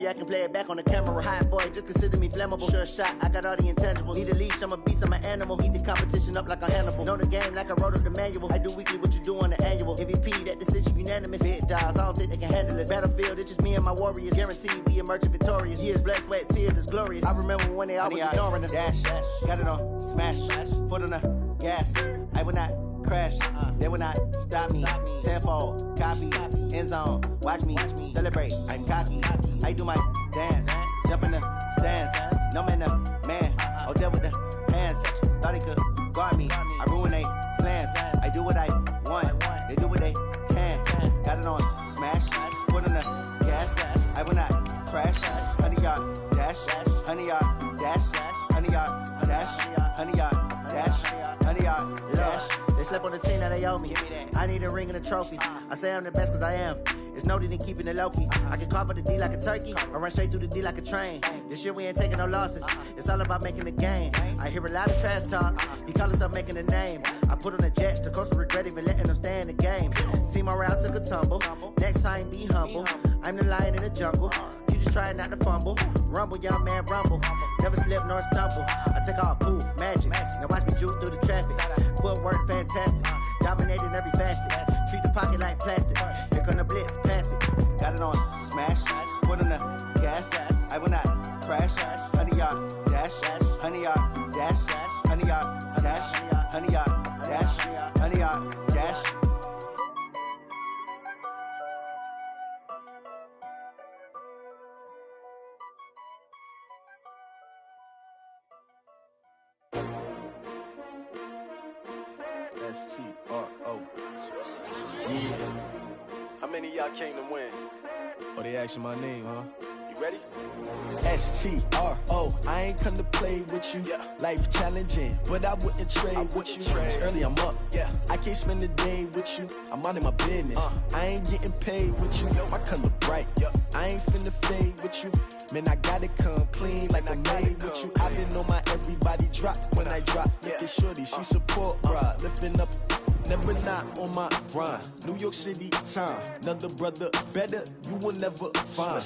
Yeah, I can play it back on the camera. Hot boy, just consider me flammable. Sure shot, I got all the intangibles. Need a leash, I'm a beast, I'm an animal. Eat the competition up like a Hannibal. Know the game like I wrote up the manual. I do weekly what you do on the annual. MVP, that decision unanimous. Hit dials, I don't think they can handle it. Battlefield, it's just me and my warriors. Guaranteed we emerge victorious. Years, blood, sweat, tears, is glorious. I remember when they always ignoring us. Dash, got it on, smash, foot on the gas. I will not crash, they will not stop me. Tenfold, copy, end zone, watch me celebrate. I'm cocky, I do my dance, jump in the stands. No man, man, oh there with the hands. Thought they could guard me, I ruin they plans. I do what I want, they do what they can. Got it on smash, foot on the gas. I will not crash, 100-yard dash, 100-yard dash, 100-yard dash, 100-yard dash, 100-yard dash. They slept on the team that they owe me. I need a ring and a trophy. I say I'm the best cause I am. It's noted in keeping it low-key. I can carve up the D like a turkey or run straight through the D like a train. This year we ain't taking no losses. It's all about making the game. I hear a lot of trash talk. He call himself making a name. I put on the Jets. The coach will regret even letting them stay in the game. Team morale took a tumble. Next time be humble. I'm the lion in the jungle. You just try not to fumble. Rumble, young man, rumble. Never slip nor stumble. I take off, poof, magic. Now watch me juke through the traffic. Footwork fantastic. Dominating every facet. Treat the pocket like plastic. Here come the blitz, pass it. Got it on smash. Foot on the gas. I will not crash. 100-yard dash. 100-yard dash. 100-yard dash. 100-yard dash. 100-yard dash. S-T-R-O. Yeah. How many of y'all came to win? Oh, they asking my name, huh? You ready? S-T-R-O. I ain't come to play with you. Yeah. Life challenging, but I wouldn't trade with you. It's early, I'm up. Yeah. I can't spend the day with you. I'm out of my business. I ain't getting paid with you. My color bright. I ain't finna fade with you. Man, I gotta come clean like I made with you. I've been on my everybody drop when I drop. Look at shorty, she support, bruh. Lifting up, never not on my grind. New York City time, another brother better, you will never find.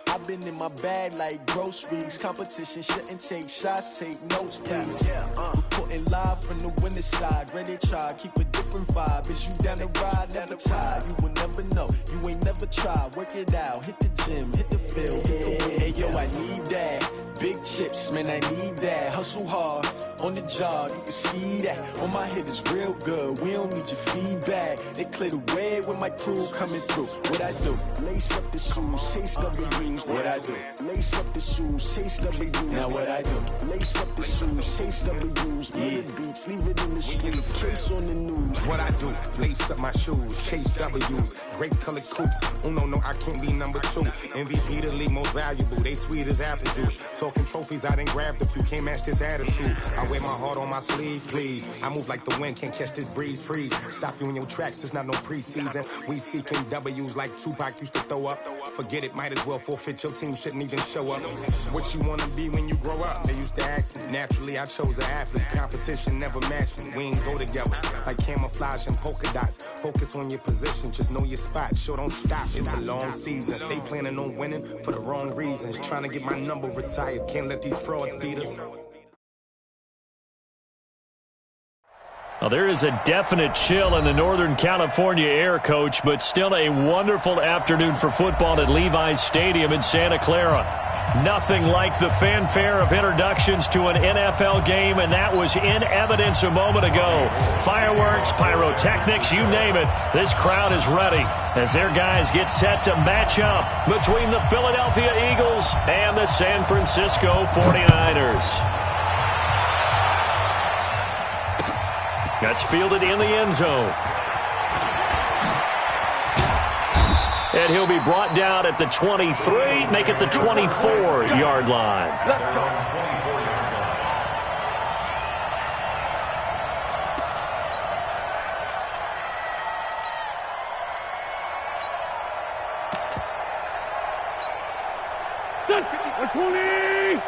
I've been in my bag like groceries. Competition shouldn't take shots, take notes, please. Reporting live from the winter side. Ready to try, keep a different vibe. Is you down the ride, never tired. You will never know, you ain't never tried. Work it out, hit the gym, hit the field, hit the win. Hey yo, I need that. Big chips, man, I need that. Hustle hard, on the job, you can see that. On my head is real good, we don't need your feedback. They clear the way when my crew coming through. What I do? Lace up the shoes, chase W's. What I do? Lace up the shoes, chase W's. Now what I do? Lace up the shoes, chase W's. Yeah. Beats, leave it in the street, case on the news. What I do? Lace up my shoes, chase W's. Grape colored coops. Oh no, I can't be number 2. MVP the league most valuable. They sweet as apple juice. Talking trophies, I done grabbed a few. Can't match this attitude. I wear my heart on my sleeve, please. I move like the wind, can't catch this breeze. Freeze. Stop you in your tracks. There's not no preseason. We seeking W's like Tupac used to throw up. Forget it, might as well forfeit. Your team shouldn't even show up. What you wanna be when you grow up? They used to ask me. Naturally, I chose an athlete. Competition never matched me. We ain't go together like camouflage and polka dots. Focus on your position, just know your spot. Sure, don't stop. It's a long season. They planning on winning for the wrong reasons. Trying to get my number retired. Can't let these frauds beat us. Well, there is a definite chill in the Northern California air, Coach, but still a wonderful afternoon for football at Levi's Stadium in Santa Clara. Nothing like the fanfare of introductions to an NFL game, and that was in evidence a moment ago. Fireworks, pyrotechnics, you name it. This crowd is ready as their guys get set to match up between the Philadelphia Eagles and the San Francisco 49ers. That's fielded in the end zone. And he'll be brought down at the 23, make it the 24-yard line. Let's go. Set 20.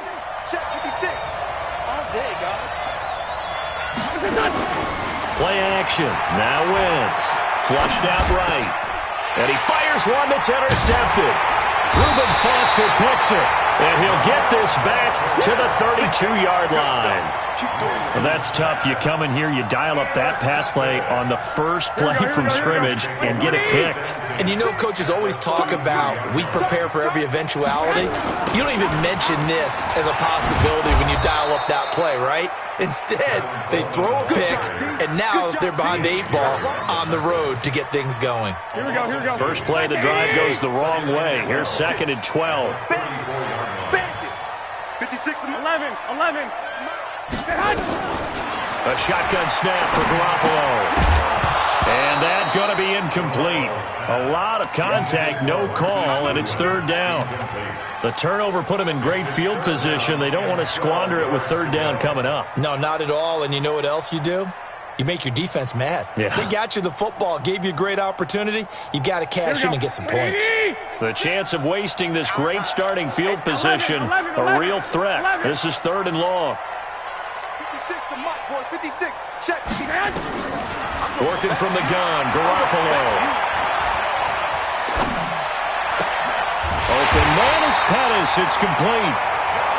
Check 56. All day, guys. Play action. Now Wentz. Flushed out right. And he fires one that's intercepted. Reuben Foster picks it, and he'll get this back to the 32-yard line. Well, that's tough. You come in here, you dial up that pass play on the first play from scrimmage and get it picked. And you know coaches always talk about we prepare for every eventuality. You don't even mention this as a possibility when you dial up that play, right? Instead, they throw a pick, and now they're behind the 8-ball on the road to get things going. Here we go. First play of the drive goes the wrong way. Here's 2nd and 12. 56 11. A shotgun snap for Garoppolo. And that's going to be incomplete. A lot of contact, no call, and it's 3rd down. The turnover put them in great field position. They don't want to squander it with 3rd down coming up. No, not at all. And you know what else you do? You make your defense mad. Yeah. They got you the football, gave you a great opportunity. You got to cash in and get some points. The chance of wasting this great starting field position, a real threat. This is 3rd and long. 56 to Mike, boys. 56. Check. Working from the gun, Garoppolo. Open man is Pettis. It's complete.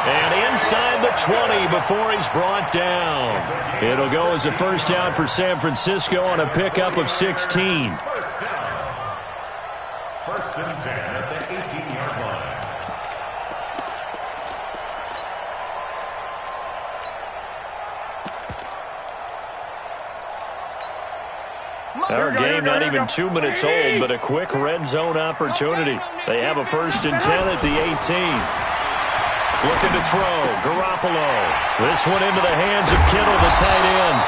And inside the 20 before he's brought down. It'll go as a first down for San Francisco on a pickup of 16. First and 10 at the 18-yard line. Our game not even 2 minutes old, but a quick red zone opportunity. They have a first and 10 at the 18. Looking to throw, Garoppolo. This one into the hands of Kittle, the tight end.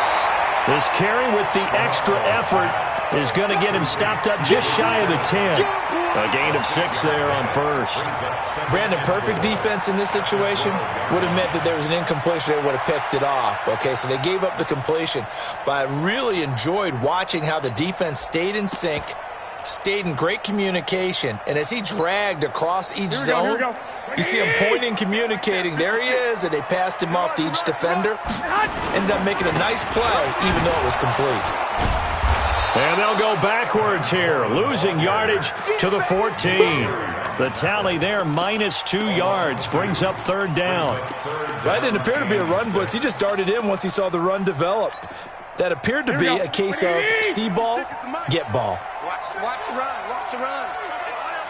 This carry with the extra effort is going to get him stopped up just shy of the 10. A gain of 6 there on first. Brandon, perfect defense in this situation would have meant that there was an incompletion. They would have picked it off. Okay, so they gave up the completion. But I really enjoyed watching how the defense stayed in sync, stayed in great communication, and as he dragged across each zone, you see him pointing, communicating. There he is, and they passed him off to each defender. Ended up making a nice play, even though it was complete. And they'll go backwards here, losing yardage to the 14. The tally there, -2 yards, brings up 3rd down. That didn't appear to be a run blitz. He just darted in once he saw the run develop. That appeared to be a case of see ball, get ball. Watch the run. Watch the run.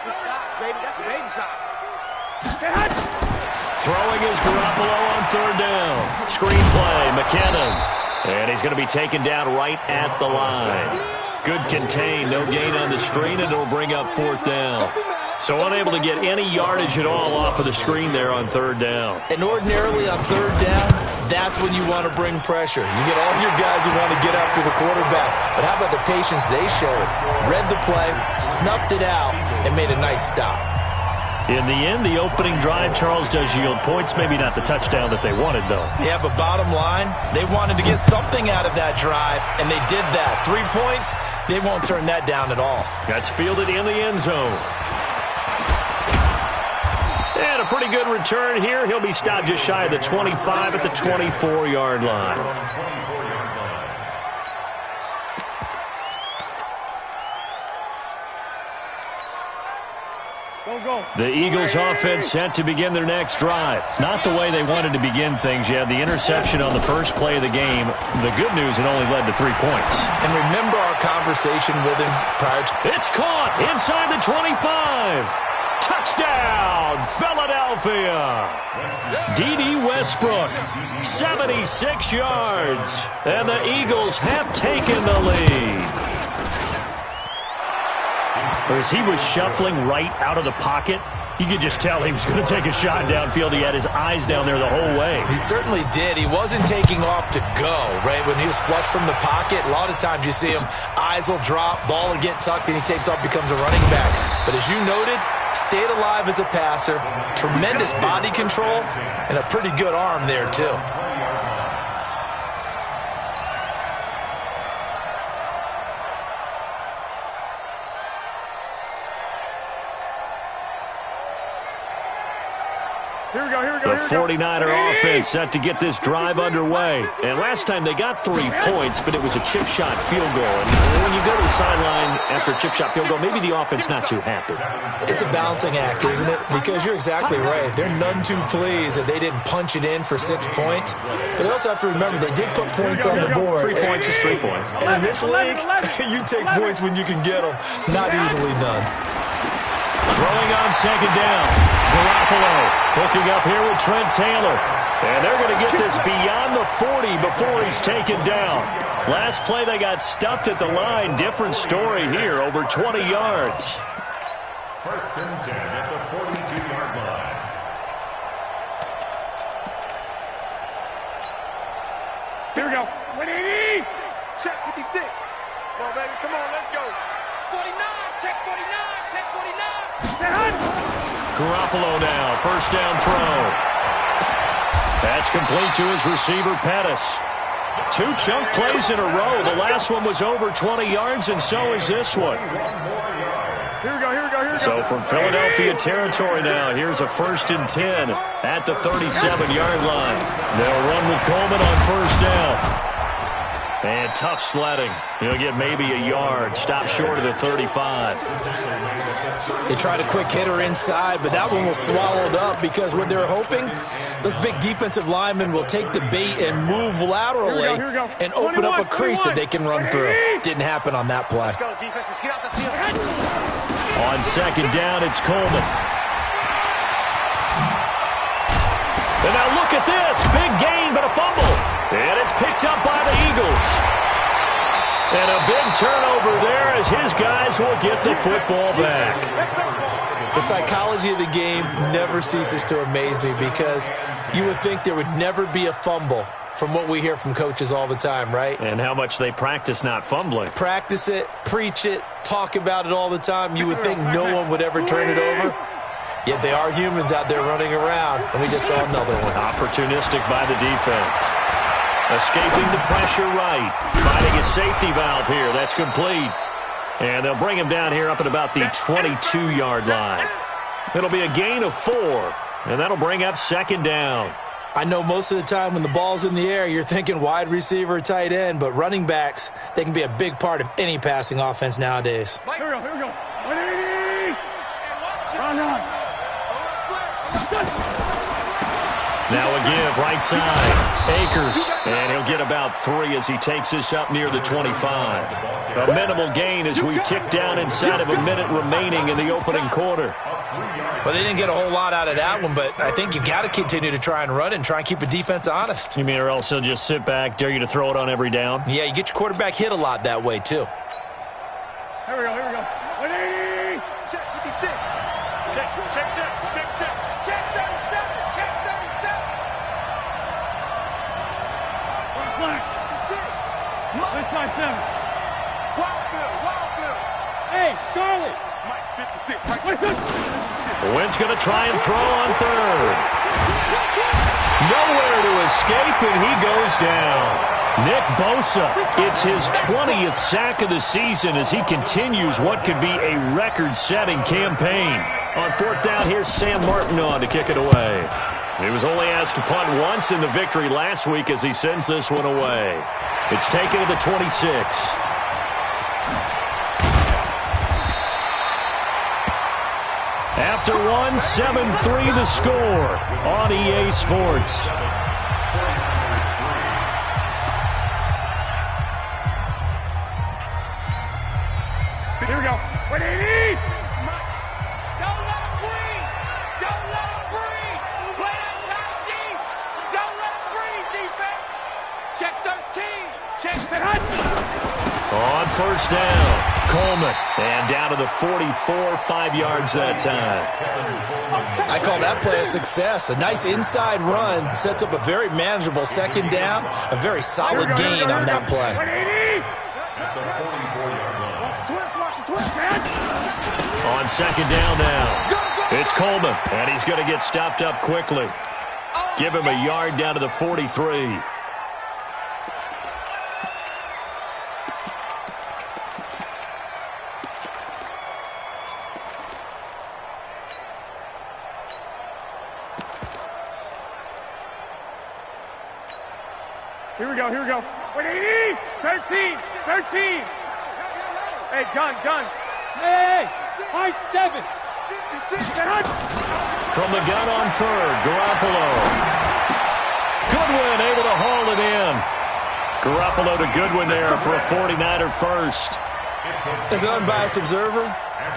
Good shot, baby. That's a baby shot. Throwing is Garoppolo on 3rd down. Screenplay, McKinnon. And he's going to be taken down right at the line. Good contain, no gain on the screen, and it'll bring up 4th down. So unable to get any yardage at all off of the screen there on 3rd down. And ordinarily on 3rd down, that's when you want to bring pressure. You get all your guys who want to get after the quarterback. But how about the patience they showed? Read the play, snuffed it out, and made a nice stop. In the end, the opening drive, Charles, does yield points. Maybe not the touchdown that they wanted, though. Yeah, but bottom line, they wanted to get something out of that drive, and they did that. 3 points, they won't turn that down at all. That's fielded in the end zone. And a pretty good return here. He'll be stopped just shy of the 25 at the 24-yard line. The Eagles offense set to begin their next drive. Not the way they wanted to begin things. You had the interception on the first play of the game. The good news, it only led to 3 points. And remember our conversation with him prior to... It's caught inside the 25. Touchdown, Philadelphia. D.D. Westbrook, 76 yards. And the Eagles have taken the lead. As he was shuffling right out of the pocket, you could just tell he was going to take a shot downfield. He had his eyes down there the whole way. He certainly did. He wasn't taking off to go, right? When he was flush from the pocket, a lot of times you see him, eyes will drop, ball will get tucked, and he takes off, becomes a running back. But as you noted, stayed alive as a passer, tremendous body control, and a pretty good arm there, too. The 49er offense set to get this drive underway. And last time they got 3 points, but it was a chip shot field goal. And when you go to the sideline after a chip shot field goal, maybe the offense not too happy. It's a balancing act, isn't it? Because you're exactly right. They're none too pleased that they didn't punch it in for 6 points. But they also have to remember they did put points on the board. 3 points is 3 points. And in this league, you take points when you can get them. Not easily done. Throwing on second down. Garoppolo hooking up here with Trent Taylor. And they're going to get this beyond the 40 before he's taken down. Last play they got stuffed at the line. Different story here, over 20 yards. First and 10 at the 42-yard line. Here we go. 180. Check 56. Come on, baby. Come on, let's go. 49. Check 49. Check 49. Garoppolo now, first down throw. That's complete to his receiver, Pettis. 2 chunk plays in a row. The last one was over 20 yards, and so is this one. Here we go. So from Philadelphia territory now, here's a 1st and 10 at the 37-yard line. They'll run with Coleman on first down. And tough sledding. He'll get maybe a yard. Stop short of the 35. They tried a quick hitter inside, but that one was swallowed up because what they're hoping, those big defensive linemen will take the bait and move laterally and open up a crease that they can run through. Didn't happen on that play. Let's go, defense. Let's get out the field. On second down, it's Coleman. And now look at this. Big gain, but a fumble. And it's picked up by the Eagles. And a big turnover there as his guys will get the football back. The psychology of the game never ceases to amaze me because you would think there would never be a fumble from what we hear from coaches all the time, right? And how much they practice not fumbling. Practice it, preach it, talk about it all the time. You would think no one would ever turn it over. Yet they are humans out there running around, and we just saw another one. Opportunistic by the defense. Escaping the pressure right. Finding a safety valve here. That's complete. And they'll bring him down here up at about the 22-yard line. It'll be a gain of 4, and that'll bring up second down. I know most of the time when the ball's in the air, you're thinking wide receiver, tight end, but running backs, they can be a big part of any passing offense nowadays. Here we go. 180. Run. Now a give, right side. Akers, and he'll get about 3 as he takes this up near the 25. A minimal gain as we tick down inside of a minute remaining in the opening quarter. Well, they didn't get a whole lot out of that one, but I think you've got to continue to try and run and try and keep the defense honest. You mean or else he'll just sit back, dare you to throw it on every down? Yeah, you get your quarterback hit a lot that way, too. Here we go. 180. Check 56. Check 37. Check 37. Flag. 56. Let's try 7. Wild. Hey, Charlie. Mike 56. Right there. 56. Wentz going to try and throw on third. Nowhere to escape, and he goes down. Nick Bosa, it's his 20th sack of the season as he continues what could be a record-setting campaign. On fourth down, here's Sam Martin on to kick it away. He was only asked to punt once in the victory last week as he sends this one away. It's taken to the 26. After one, 7-3 the score on EA Sports. Here we go. 180. Don't let him breathe. Don't let him breathe. Play that tight D. Don't let him breathe, defense. Check 13. Check 10. On first down, Coleman. And down to the 44, 5 yards that time. I call that play a success. A nice inside run sets up a very manageable second down. A very solid gain on that play. 180. On second down now, it's Coleman. And he's going to get stopped up quickly. Give him a yard down to the 43. Here we go. 180! 13! Hey, gun! Hey! High 7! From the gun on third, Garoppolo. Goodwin able to haul it in. Garoppolo to Goodwin there for a 49er first. As an unbiased observer,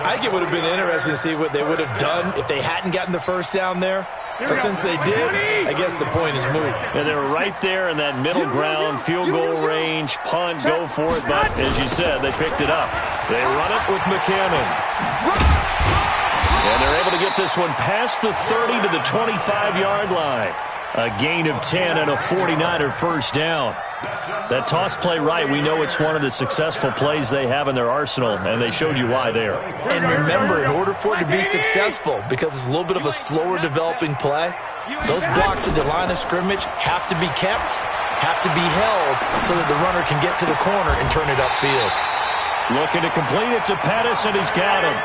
I think it would have been interesting to see what they would have done if they hadn't gotten the first down there. But since they did, I guess the point is moot. And they were right there in that middle ground, field goal range, punt, go for it. But as you said, they picked it up. They run it with McKinnon. And they're able to get this one past the 30 to the 25-yard line. A gain of 10 and a 49er first down. That toss play right, we know it's one of the successful plays they have in their arsenal, and they showed you why there. And remember, in order for it to be successful, because it's a little bit of a slower developing play, those blocks at the line of scrimmage have to be kept, have to be held, so that the runner can get to the corner and turn it upfield. Looking to complete it to Pettis, and he's got him.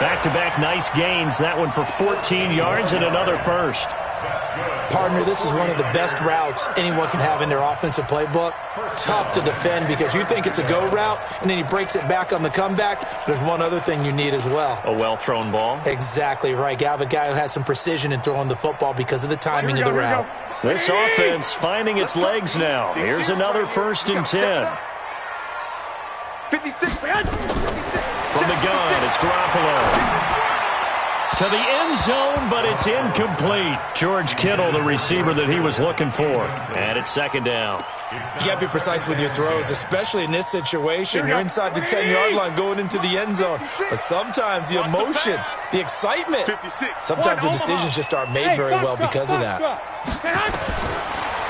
Back-to-back nice gains. That one for 14 yards and another first. Partner, this is one of the best routes anyone can have in their offensive playbook. Tough to defend because you think it's a go route, and then he breaks it back on the comeback. There's one other thing you need as well. A well-thrown ball. Exactly right. You have a guy who has some precision in throwing the football because of the timing of the route. This offense finding its legs now. Here's another 1st and 10. 56. From the gun, it's Garoppolo. To the end zone, but it's incomplete. George Kittle, the receiver that he was looking for. And it's 2nd down. You got to be precise with your throws, especially in this situation. You're inside the 10-yard line going into the end zone. But sometimes the emotion, the excitement, sometimes the decisions just aren't made very well because of that.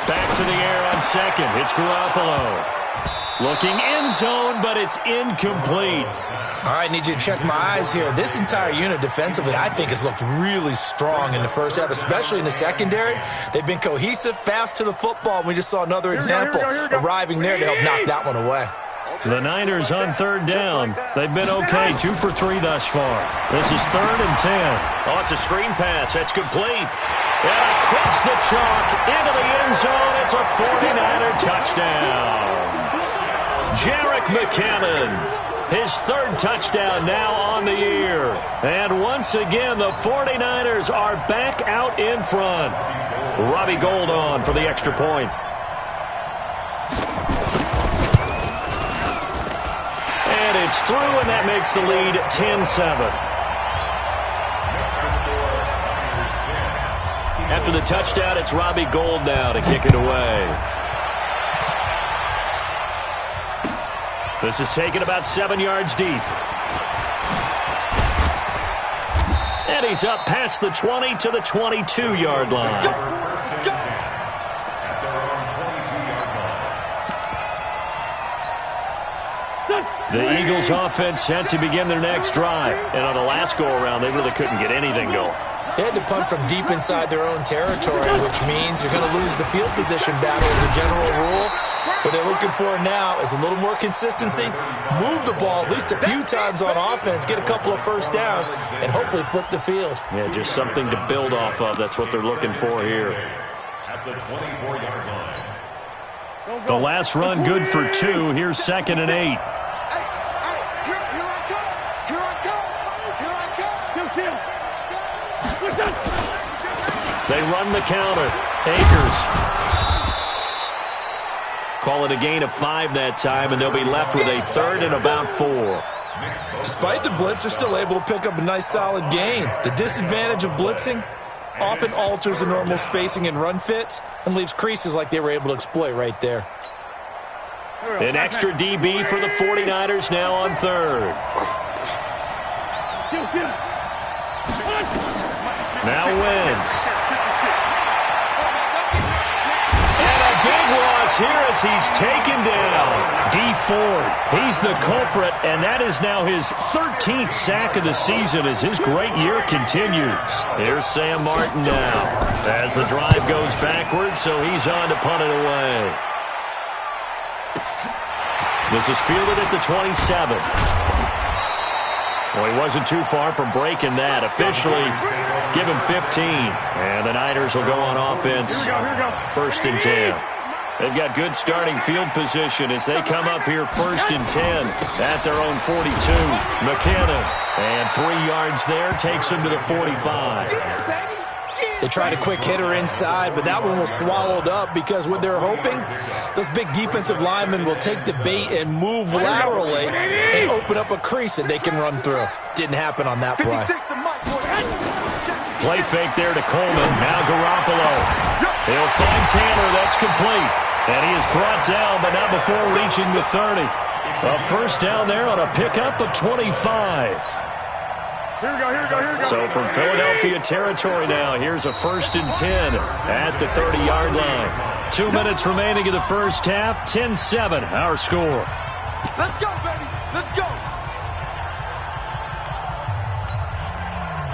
Back to the air on 2nd. It's Garoppolo. Looking end zone, but it's incomplete. All right, need you to check my eyes here. This entire unit defensively, I think, has looked really strong in the first half, especially in the secondary. They've been cohesive, fast to the football. We just saw another example arriving there to help knock that one away. The Niners on 3rd down. They've been okay, 2 for 3 thus far. This is 3rd and 10. Oh, it's a screen pass. That's complete. And across the chalk into the end zone. It's a 49er touchdown. Jerick McKinnon. His 3rd touchdown now on the year. And once again, the 49ers are back out in front. Robbie Gould on for the extra point. And it's through, and that makes the lead 10-7. After the touchdown, it's Robbie Gould now to kick it away. This is taken about 7 yards deep. And he's up past the 20 to the 22-yard line. The Eagles offense set to begin their next drive. And on the last go-around, they really couldn't get anything going. They had to punt from deep inside their own territory, which means you're going to lose the field position battle as a general rule. What they're looking for now is a little more consistency, move the ball at least a few times on offense, get a couple of first downs, and hopefully flip the field. Yeah, just something to build off of. That's what they're looking for here. At the 24-yard line. The last run good for 2. Here's 2nd and 8. They run the counter. Akers. Call it a gain of 5 that time, and they'll be left with a 3rd and about 4. Despite the blitz, they're still able to pick up a nice solid gain. The disadvantage of blitzing often alters the normal spacing and run fits and leaves creases like they were able to exploit right there. An extra DB for the 49ers now on 3rd. Now Wentz. And a big loss here as he's taken down. Dee Ford, he's the culprit, and that is now his 13th sack of the season as his great year continues. Here's Sam Martin now as the drive goes backwards, so he's on to punt it away. This is fielded at the 27. Well, he wasn't too far from breaking that. Officially, give him 15. And the Niners will go on offense. 1st and 10. They've got good starting field position as they come up here 1st and 10 at their own 42. McKinnon, and 3 yards there, takes them to the 45. They tried a quick hitter inside, but that one was swallowed up because what they're hoping, those big defensive linemen will take the bait and move laterally and open up a crease that they can run through. Didn't happen on that play. Play fake there to Coleman. Now Garoppolo. He'll find Taylor. That's complete. And he is brought down, but not before reaching the 30. A first down there on a pickup of 25. Here we go. So from Philadelphia territory now, here's a 1st and 10 at the 30-yard line. 2 minutes remaining in the first half. 10-7, our score. Let's go, baby. Let's go.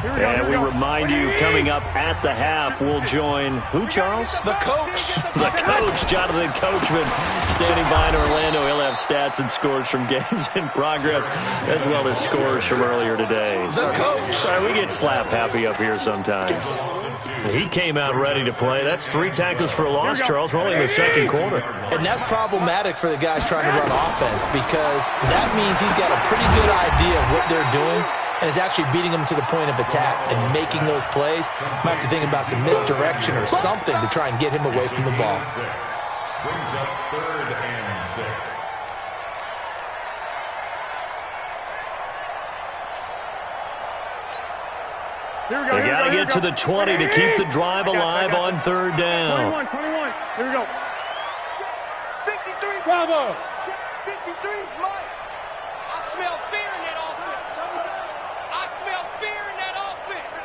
And we remind you, coming up at the half, we'll join who, Charles? The coach. The coach, Jonathan Coachman, standing by in Orlando. He'll have stats and scores from games in progress, as well as scores from earlier today. The coach. We get slap happy up here sometimes. He came out ready to play. That's 3 tackles for a loss, Charles. We're only in the second quarter. And that's problematic for the guys trying to run offense because that means he's got a pretty good idea of what they're doing and is actually beating them to the point of attack and making those plays. Might have to think about some misdirection or something to try and get him away from the ball. Brings up 3rd and 6. They got to get to the 20 to keep the drive alive on 3rd down. 21. Here we go. 53. Bravo. 53 is mine. I smell fear in that offense. I smell fear in that offense.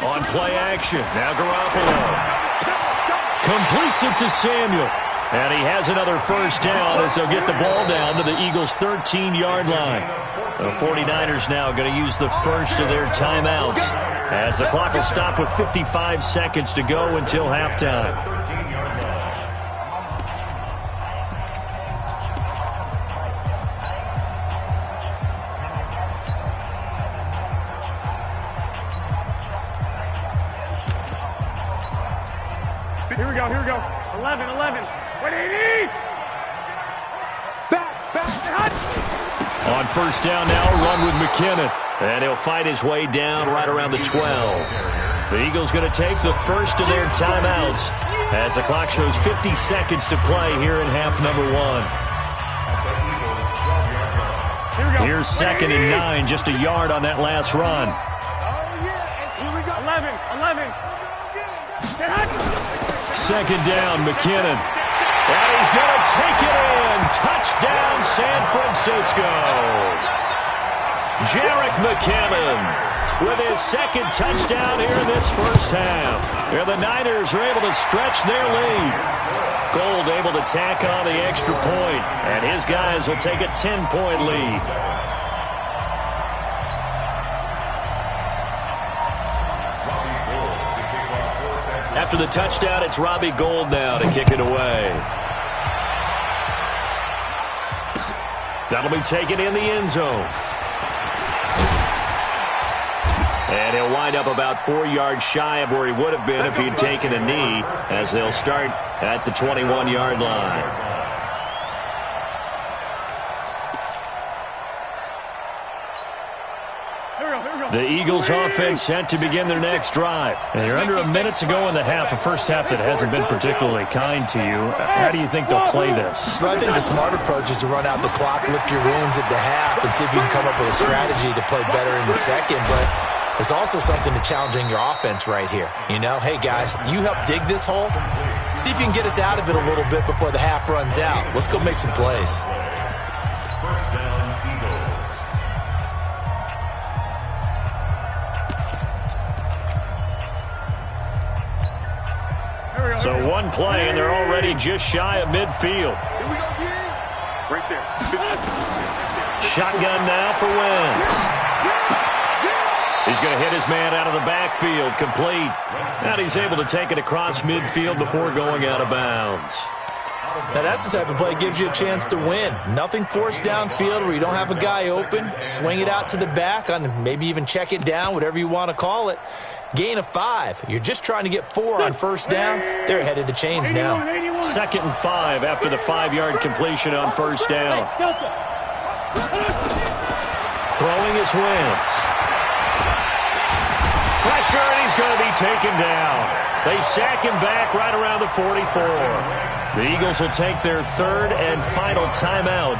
On play action, now Garoppolo completes it to Samuel. And he has another first down as they'll get the ball down to the Eagles' 13-yard line. The 49ers now going to use the first of their timeouts as the clock will stop with 55 seconds to go until halftime. Here we go. 11. What do you need? Back. On first down now, a run with McKinnon. And he'll fight his way down right around the 12. The Eagles going to take the first of their timeouts as the clock shows 50 seconds to play here in half number 1. Here's 2nd and 9, just a yard on that last run. 11. 2nd down, McKinnon. And he's going to take it in. Touchdown, San Francisco. Jerick McKinnon with his 2nd touchdown here in this first half. Here the Niners are able to stretch their lead. Gold able to tack on the extra point, and his guys will take a 10-point lead. After the touchdown, it's Robbie Gould now to kick it away. That'll be taken in the end zone. And he'll wind up about 4 yards shy of where he would have been if he'd taken a knee, as they'll start at the 21-yard line. The Eagles offense set to begin their next drive. And you're under a minute to go in the half, a first half that hasn't been particularly kind to you. How do you think they'll play this? Well, I think the smart approach is to run out the clock, lick your wounds at the half, and see if you can come up with a strategy to play better in the second. But there's also something to challenging your offense right here. You know, hey, guys, you help dig this hole. See if you can get us out of it a little bit before the half runs out. Let's go make some plays. First down, Eagles. So one play, and they're already just shy of midfield. Here we go, yeah. Right there. Shotgun now for Wentz. He's going to hit his man out of the backfield, complete. And he's able to take it across midfield before going out of bounds. Now, that's the type of play that gives you a chance to win. Nothing forced downfield where you don't have a guy open. Swing it out to the back, maybe even check it down, whatever you want to call it. gain of 5. You're just trying to get 4 on first down. They're ahead of the chains now. 2nd and 5 after the 5-yard completion on first down. Throwing is Wentz. Pressure, and he's going to be taken down. They sack him back right around the 44. The Eagles will take their 3rd and final timeout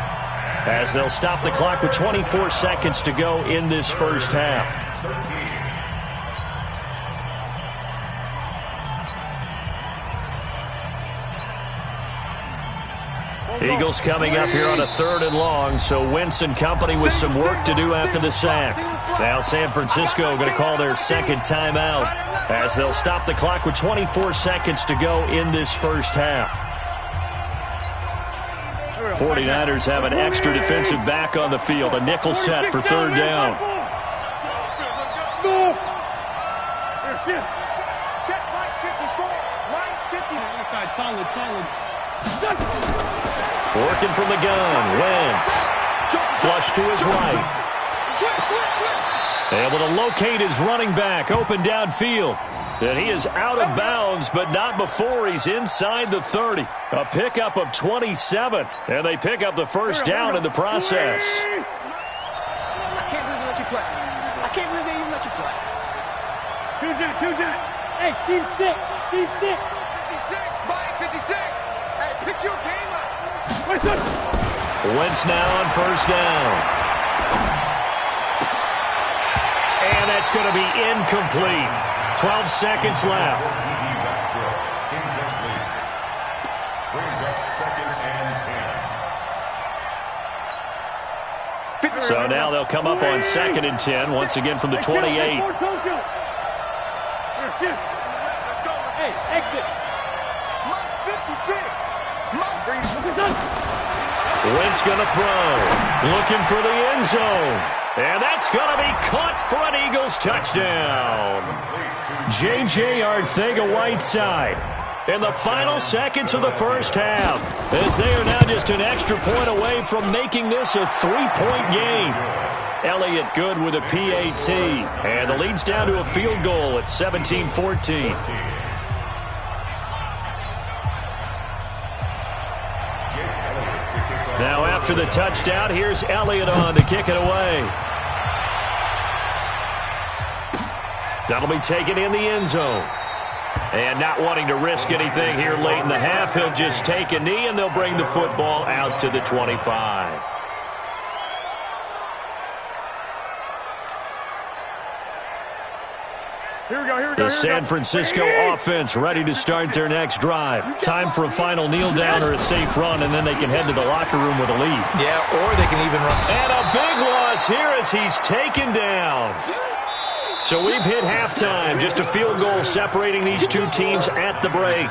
as they'll stop the clock with 24 seconds to go in this first half. Eagles coming up here on a 3rd and long, so Wentz and company with some work to do after the sack. Now San Francisco going to call their 2nd timeout as they'll stop the clock with 24 seconds to go in this first half. 49ers have an extra defensive back on the field, a nickel set for 3rd down. Working from the gun, Wentz. Flush to his right. Able to locate his running back, open downfield. And he is out of bounds, but not before he's inside the 30. A pickup of 27, and they pick up the first down in the process. I can't believe they let you play. I can't believe they even let you play. Two jet. Hey, Team 6. Team 6. 56, Mike, 56. Hey, pick your game up. Wentz now on first down. And that's going to be incomplete. 12 seconds left. Brings up 2nd and 10. So now they'll come up on 2nd and 10, once again from the 28. Hey, exit. Mike, 56. Wentz going to throw. Looking for the end zone. And that's going to be caught for an Eagles touchdown. J.J. Arcega-Whiteside in the final seconds of the first half, as they are now just an extra point away from making this a 3-point game. Elliott good with a PAT, and the lead's down to a field goal at 17-14. Now after the touchdown, here's Elliott on to kick it away. That'll be taken in the end zone. And not wanting to risk anything here late in the half, he'll just take a knee, and they'll bring the football out to the 25. The San Francisco offense ready to start their next drive. Time for a final kneel down or a safe run, and then they can head to the locker room with a lead. Yeah, or they can even run. And a big loss here as he's taken down. So we've hit halftime. Just a field goal separating these two teams at the break.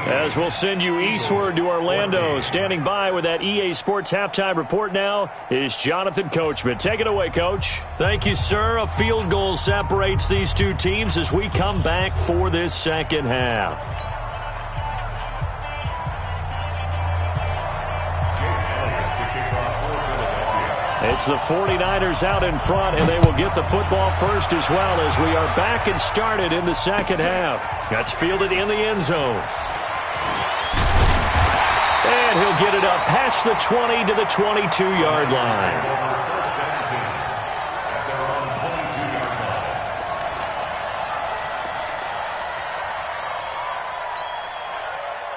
As we'll send you eastward to Orlando. Standing by with that EA Sports halftime report now is Jonathan Coachman. Take it away, Coach. Thank you, sir. A field goal separates these two teams as we come back for this second half. It's the 49ers out in front, and they will get the football first as well as we are back and started in the second half. That's fielded in the end zone. And he'll get it up past the 20 to the 22-yard line.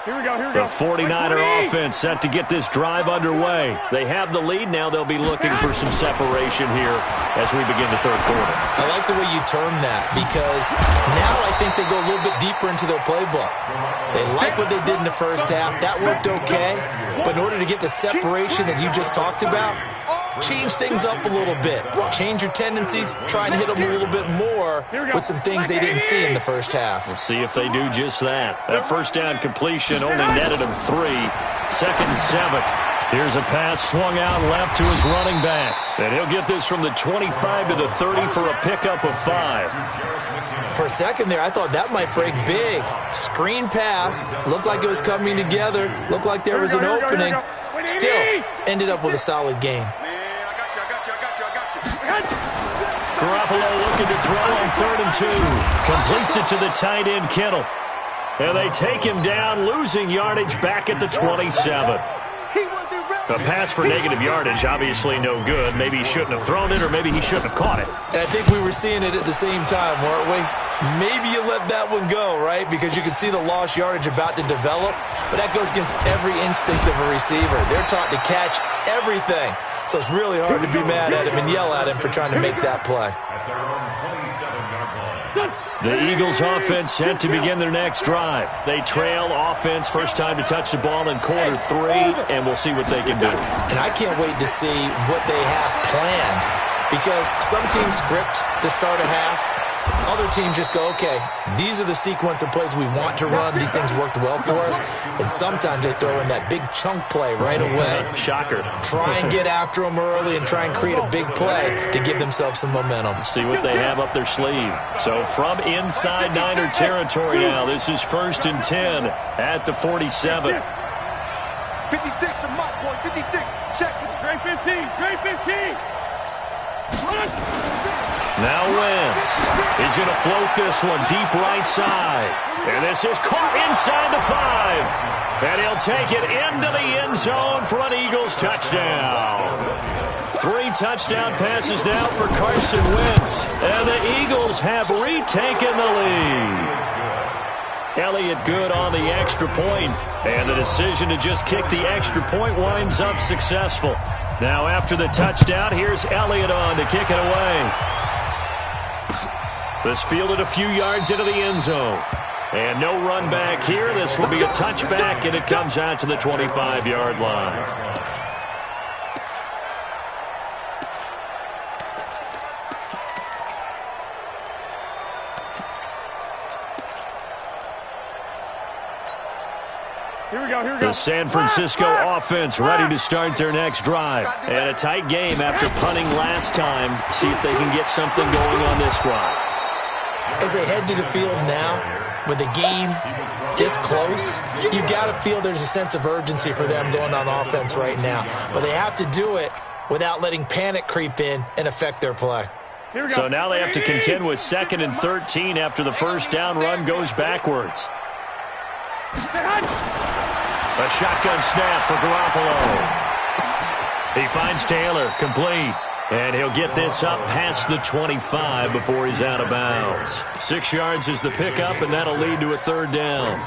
The 49er offense set to get this drive underway. They have the lead. Now they'll be looking for some separation here as we begin the third quarter. I like the way you term that, because now I think they go a little bit deeper into their playbook. They like what they did in the first half. That worked okay. But in order to get the separation that you just talked about, change things up a little bit. Change your tendencies. Try and hit them a little bit more with some things they didn't see in the first half. We'll see if they do just that. That first down completion only netted him 3. 2nd and 7. Here's a pass swung out left to his running back. And he'll get this from the 25 to the 30 for a pickup of 5. For a second there, I thought that might break big. Screen pass. Looked like it was coming together. Looked like there was an opening. Still ended up with a solid game. Garoppolo looking to throw on 3rd and 2. Completes it to the tight end, Kittle. And they take him down, losing yardage back at the 27. A pass for negative yardage, obviously no good. Maybe he shouldn't have thrown it, or maybe he shouldn't have caught it. And I think we were seeing it at the same time, weren't we? Maybe you let that one go, right? Because you can see the lost yardage about to develop. But that goes against every instinct of a receiver. They're taught to catch everything. So it's really hard to be mad at him and yell at him for trying to make that play. The Eagles offense set to begin their next drive. They trail offense, first time to touch the ball in quarter 3, and we'll see what they can do. And I can't wait to see what they have planned, because some teams script to start a half. Other teams just go, okay, these are the sequence of plays we want to run. These things worked well for us. And sometimes they throw in that big chunk play right away. Shocker. Try and get after them early and try and create a big play to give themselves some momentum. See what they have up their sleeve. So from inside Niner territory now, this is 1st and 10 at the 47. 56, the mock boy, 56. Check. Trey 15, Trey 15. Now Wentz. He's going to float this one deep right side. And this is caught inside the 5. And he'll take it into the end zone for an Eagles touchdown. 3 touchdown passes now for Carson Wentz. And the Eagles have retaken the lead. Elliott good on the extra point. And the decision to just kick the extra point winds up successful. Now after the touchdown, here's Elliott on to kick it away. This fielded a few yards into the end zone. And no run back here. This will be a touchback, and it comes out to the 25-yard line. Here we go. The San Francisco offense ready to start their next drive. And a tight game after punting last time. See if they can get something going on this drive. As they head to the field now, with the game this close, you've got to feel there's a sense of urgency for them going on offense right now. But they have to do it without letting panic creep in and affect their play. So now they have to contend with 2nd and 13 after the first down run goes backwards. A shotgun snap for Garoppolo. He finds Taylor, complete. And he'll get this up past the 25 before he's out of bounds. 6 yards is the pickup, and that'll lead to a 3rd down.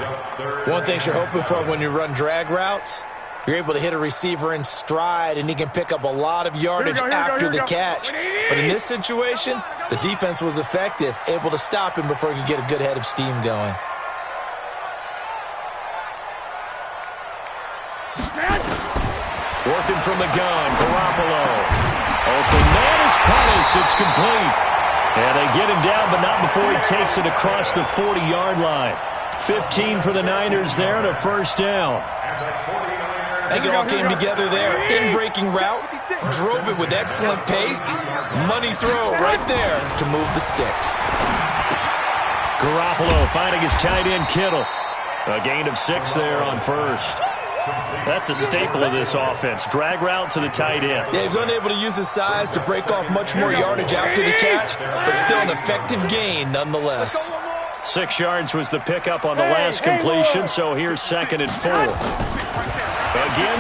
One thing you're hoping for when you run drag routes, you're able to hit a receiver in stride, and he can pick up a lot of yardage after the catch. But in this situation, the defense was effective, able to stop him before he could get a good head of steam going. Working from the gun, Garoppolo. Open man is punished. It's complete. And they get him down, but not before he takes it across the 40-yard line. 15 for the Niners there and a 1st down. I think it all came together there. In-breaking route, drove it with excellent pace. Money throw right there to move the sticks. Garoppolo finding his tight end, Kittle. A gain of 6 there on 1st. That's a staple of this offense. Drag route to the tight end. Yeah, he's unable to use his size to break off much more yardage after the catch, but still an effective gain nonetheless. 6 yards was the pickup on the last completion, so here's 2nd and 4. Again,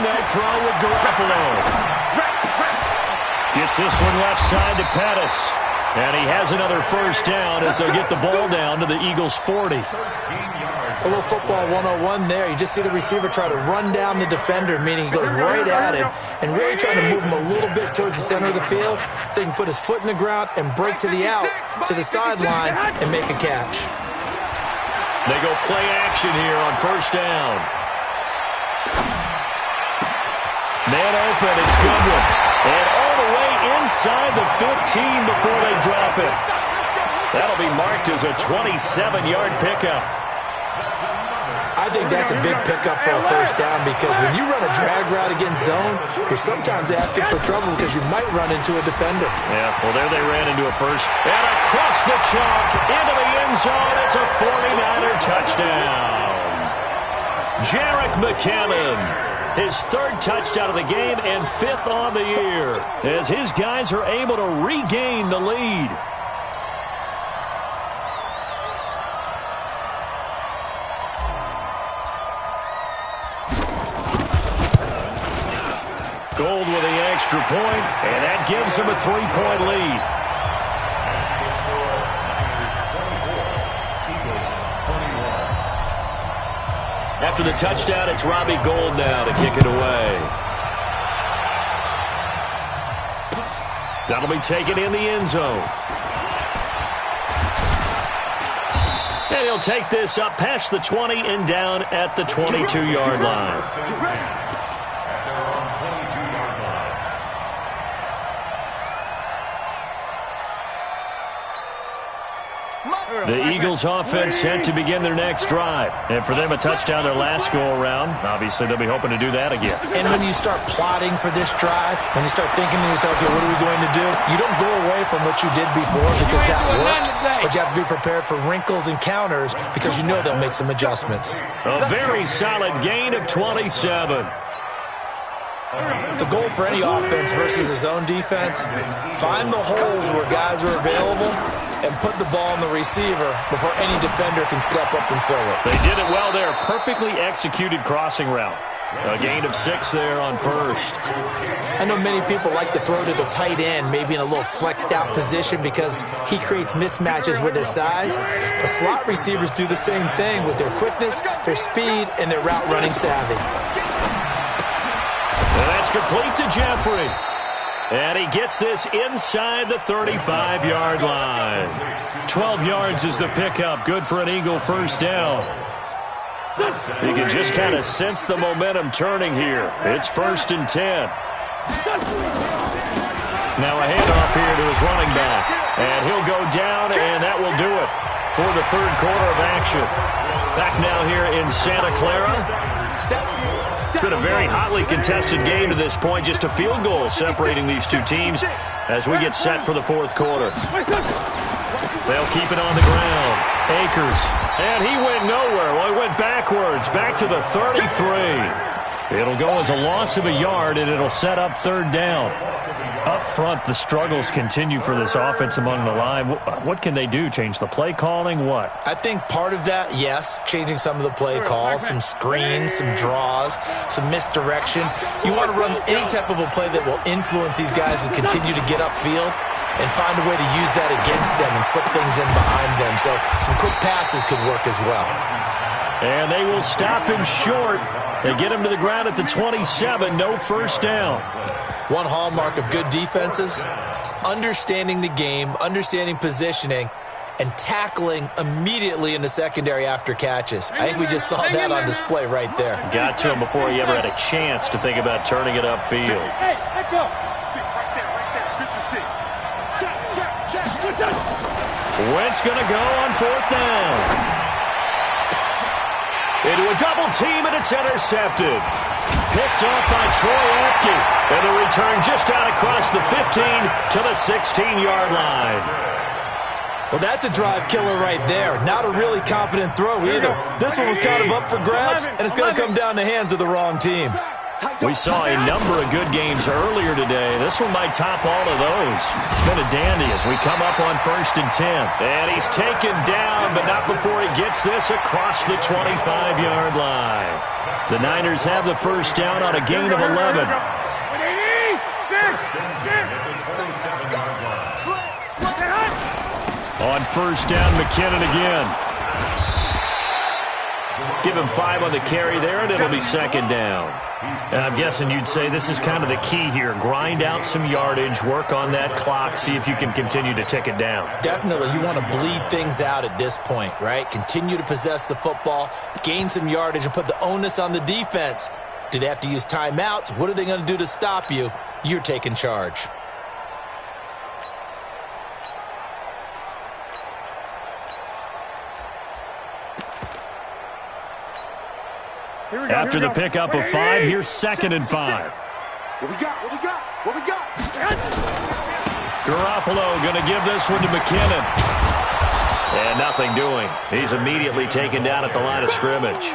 they'll throw with Garoppolo. Gets this one left side to Pettis. And he has another 1st down as they'll get the ball down to the Eagles' 40. A little football 101 there. You just see the receiver try to run down the defender, meaning he goes right at him and really trying to move him a little bit towards the center of the field so he can put his foot in the ground and break to the out, to the sideline, and make a catch. They go play action here on 1st down. Man open, it's Goodwin. And all the way inside the 15 before they drop it. That'll be marked as a 27-yard pickup. I think that's a big pickup for a 1st down because when you run a drag route against zone, you're sometimes asking for trouble because you might run into a defender. Yeah, well, there they ran into a 1st. And across the chalk, into the end zone, it's a 49er touchdown. Jerick McKinnon. his 3rd touchdown of the game and 5th on the year, as his guys are able to regain the lead. Gold with the extra point, and that gives him a 3-point lead. After the touchdown, it's Robbie Gould now to kick it away. That'll be taken in the end zone. And he'll take this up past the 20 and down at the 22-yard line. The Eagles offense set to begin their next drive. And for them, a touchdown their last go-around. Obviously, they'll be hoping to do that again. And when you start plotting for this drive, when you start thinking to yourself, okay, what are we going to do? You don't go away from what you did before because that worked. But you have to be prepared for wrinkles and counters because you know they'll make some adjustments. A very solid gain of 27. The goal for any offense versus his own defense, find the holes where guys are available and put the ball on the receiver before any defender can step up and fill it. They did it well there. Perfectly executed crossing route. A gain of 6 there on 1st. I know many people like to throw to the tight end, maybe in a little flexed out position because he creates mismatches with his size. But slot receivers do the same thing with their quickness, their speed, and their route running savvy. And that's complete to Jeffrey. And he gets this inside the 35-yard line. 12 yards is the pickup. Good for an Eagle first down. You can just kind of sense the momentum turning here. It's 1st and 10. Now a handoff here to his running back. And he'll go down, and that will do it for the 3rd quarter of action. Back now here in Santa Clara. It's been a very hotly contested game to this point. Just a field goal separating these two teams as we get set for the 4th quarter. They'll keep it on the ground. Akers. And he went nowhere. Well, he went backwards. Back to the 33. It'll go as a loss of a yard, and it'll set up 3rd down. Up front, the struggles continue for this offense among the line. What can they do? Change the play calling? What? I think part of that, yes, changing some of the play calls, some screens, some draws, some misdirection. You want to run any type of a play that will influence these guys and continue to get upfield and find a way to use that against them and slip things in behind them. So some quick passes could work as well. And they will stop him short. They get him to the ground at the 27. No first down. One hallmark of good defenses is understanding the game, understanding positioning, and tackling immediately in the secondary after catches. I think we just saw that on display right there. Got to him before he ever had a chance to think about turning it upfield. Hey, let go. 6 right there, 56. Check. Wentz going to go on 4th down. Into a double team, and it's intercepted. Picked off by Troy Apke. And the return just out across the 15 to the 16-yard line. Well, that's a drive killer right there. Not a really confident throw either. This one was kind of up for grabs, and it's going to come down the hands of the wrong team. We saw a number of good games earlier today. This one might top all of those. It's been a dandy as we come up on 1st and 10. And he's taken down, but not before he gets this across the 25-yard line. The Niners have the first down on a gain of 11. On 1st down, McKinnon again. Give him 5 on the carry there, and it'll be 2nd down. And I'm guessing you'd say this is kind of the key here. Grind out some yardage, work on that clock, see if you can continue to tick it down. Definitely. You want to bleed things out at this point, right? Continue to possess the football, gain some yardage, and put the onus on the defense. Do they have to use timeouts? What are they going to do to stop you? You're taking charge. After the pickup of 5, here's 2nd and 5. What we got? Garoppolo going to give this one to McKinnon. And nothing doing. He's immediately taken down at the line of scrimmage.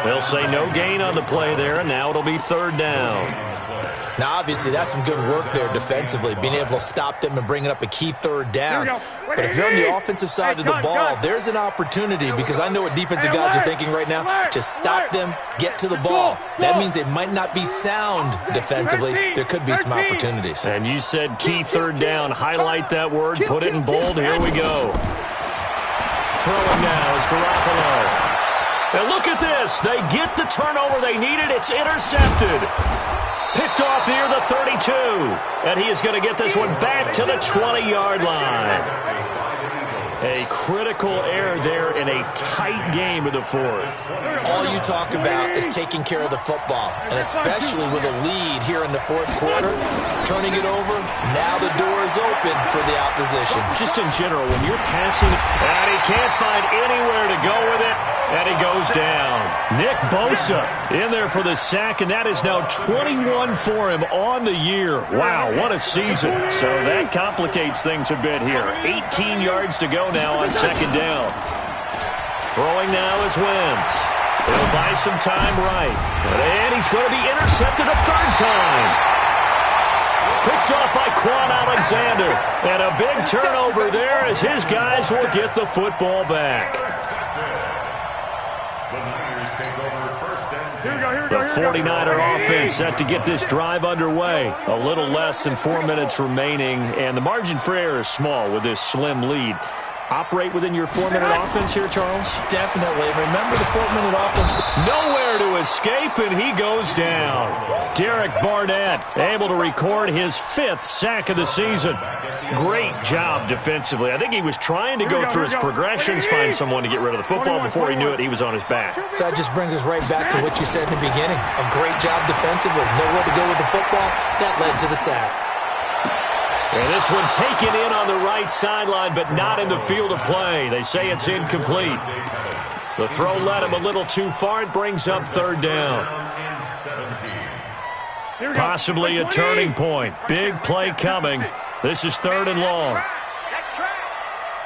They'll say no gain on the play there, and now it'll be third down. Now, obviously, that's some good work there defensively, being able to stop them and bringing up a key third down. But if you're on the offensive side of the ball, there's an opportunity, because I know what defensive guys are thinking right now. Just stop them, get to the ball. That means they might not be sound defensively. There could be some opportunities. And you said key third down. Highlight that word, put it in bold. Here we go. Throwing now is Garoppolo. And look at this. They get the turnover they needed. It's intercepted. Picked off near the 32. And he is going to get this one back to the 20-yard line. A critical error there in a tight game of the fourth. All you talk about is taking care of the football, and especially with a lead here in the fourth quarter, turning it over, now the door is open for the opposition. Just in general, when you're passing, and he can't find anywhere to go with it, and he goes down. Nick Bosa in there for the sack, and that is now 21 for him on the year. Wow, what a season. So that complicates things a bit here. 18 yards to go now on second down. Throwing now is Wentz. He'll buy some time right. And he's going to be intercepted a third time. Picked off by Quan Alexander. And a big turnover there as his guys will get the football back. The 49er offense set to get this drive underway. A little less than 4 minutes remaining, and the margin for error is small with this slim lead. Operate within your 4-minute offense here, Charles? Definitely. Remember the 4-minute offense. Nowhere to escape, and he goes down. Derek Barnett able to record his 5th sack of the season. Great job defensively. I think he was trying to go through his progressions, find someone to get rid of the football. Before he knew it, he was on his back. So that just brings us right back to what you said in the beginning. A great job defensively. Nowhere to go with the football. That led to the sack. And this one taken in on the right sideline, but not in the field of play. They say it's incomplete. The throw led him a little too far. It brings up third down. Possibly a turning point. Big play coming. This is third and long.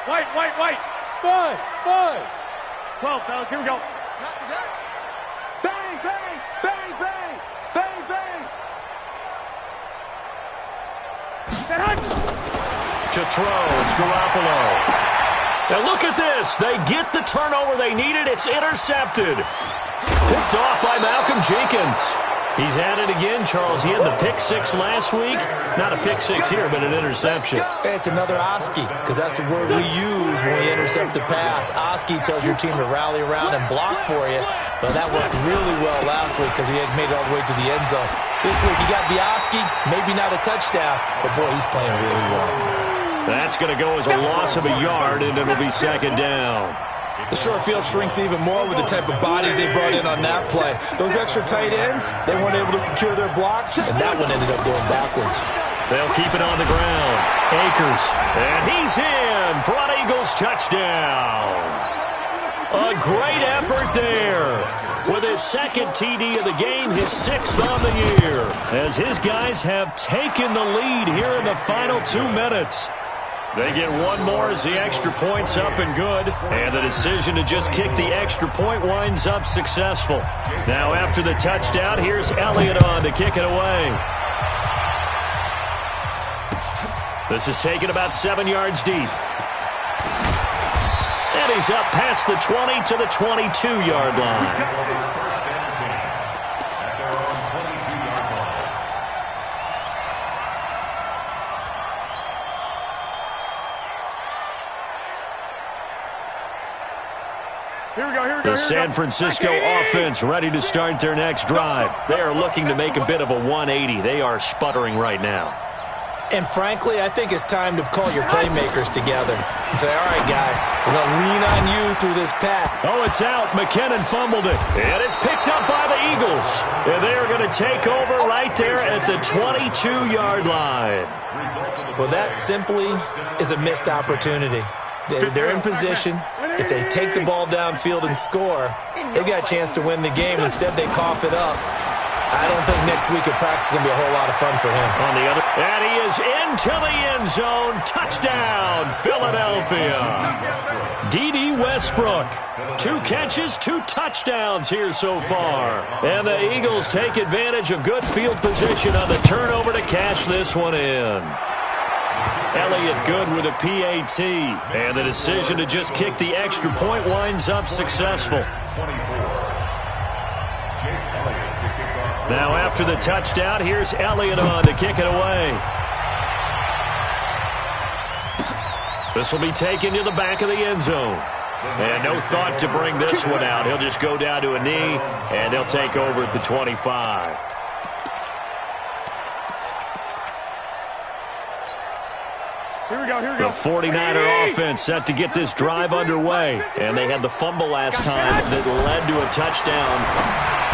White. 5. 12, fellas, here we go. Bang, bang, bang, bang, bang, bang. To throw, it's Garoppolo. Now look at this. They get the turnover they needed. It's intercepted. Picked off by Malcolm Jenkins. He's at it again, Charles. He had the pick 6 last week. Not a pick 6 here, but an interception. It's another Oski, because that's the word we use when we intercept a pass. Oski tells your team to rally around and block for you. But that worked really well last week because he had made it all the way to the end zone. This week he got Oski, maybe not a touchdown, but boy, he's playing really well. That's going to go as a loss of a yard, and it'll be second down. The short field shrinks even more with the type of bodies they brought in on that play. Those extra tight ends, they weren't able to secure their blocks, and that one ended up going backwards. They'll keep it on the ground. Akers, and he's in for an Eagles touchdown. A great effort there. With his second TD of the game, his 6th on the year. As his guys have taken the lead here in the final 2 minutes. They get one more as the extra point's up and good. And the decision to just kick the extra point winds up successful. Now after the touchdown, here's Elliott on to kick it away. This is taken about 7 yards deep. And he's up past the 20 to the 22-yard line. The San Francisco offense ready to start their next drive. They are looking to make a bit of a 180. They are sputtering right now. And frankly, I think it's time to call your playmakers together and say, all right, guys, we're going to lean on you through this pass. Oh, it's out. McKinnon fumbled it. And it's picked up by the Eagles. And they are going to take over right there at the 22-yard line. Well, that simply is a missed opportunity. They're in position. If they take the ball downfield and score, they've got a chance to win the game. Instead, they cough it up. I don't think next week at practice is going to be a whole lot of fun for him. On the other, and he is into the end zone. Touchdown, Philadelphia. D.D. Westbrook. 2 catches, 2 touchdowns here so far. And the Eagles take advantage of good field position on the turnover to cash this one in. Elliott good with a PAT. And the decision to just kick the extra point winds up successful. Now after the touchdown, here's Elliott on to kick it away. This will be taken to the back of the end zone. And no thought to bring this one out. He'll just go down to a knee, and they'll take over at the 25. The 49er offense set to get this drive underway. And they had the fumble last time that led to a touchdown.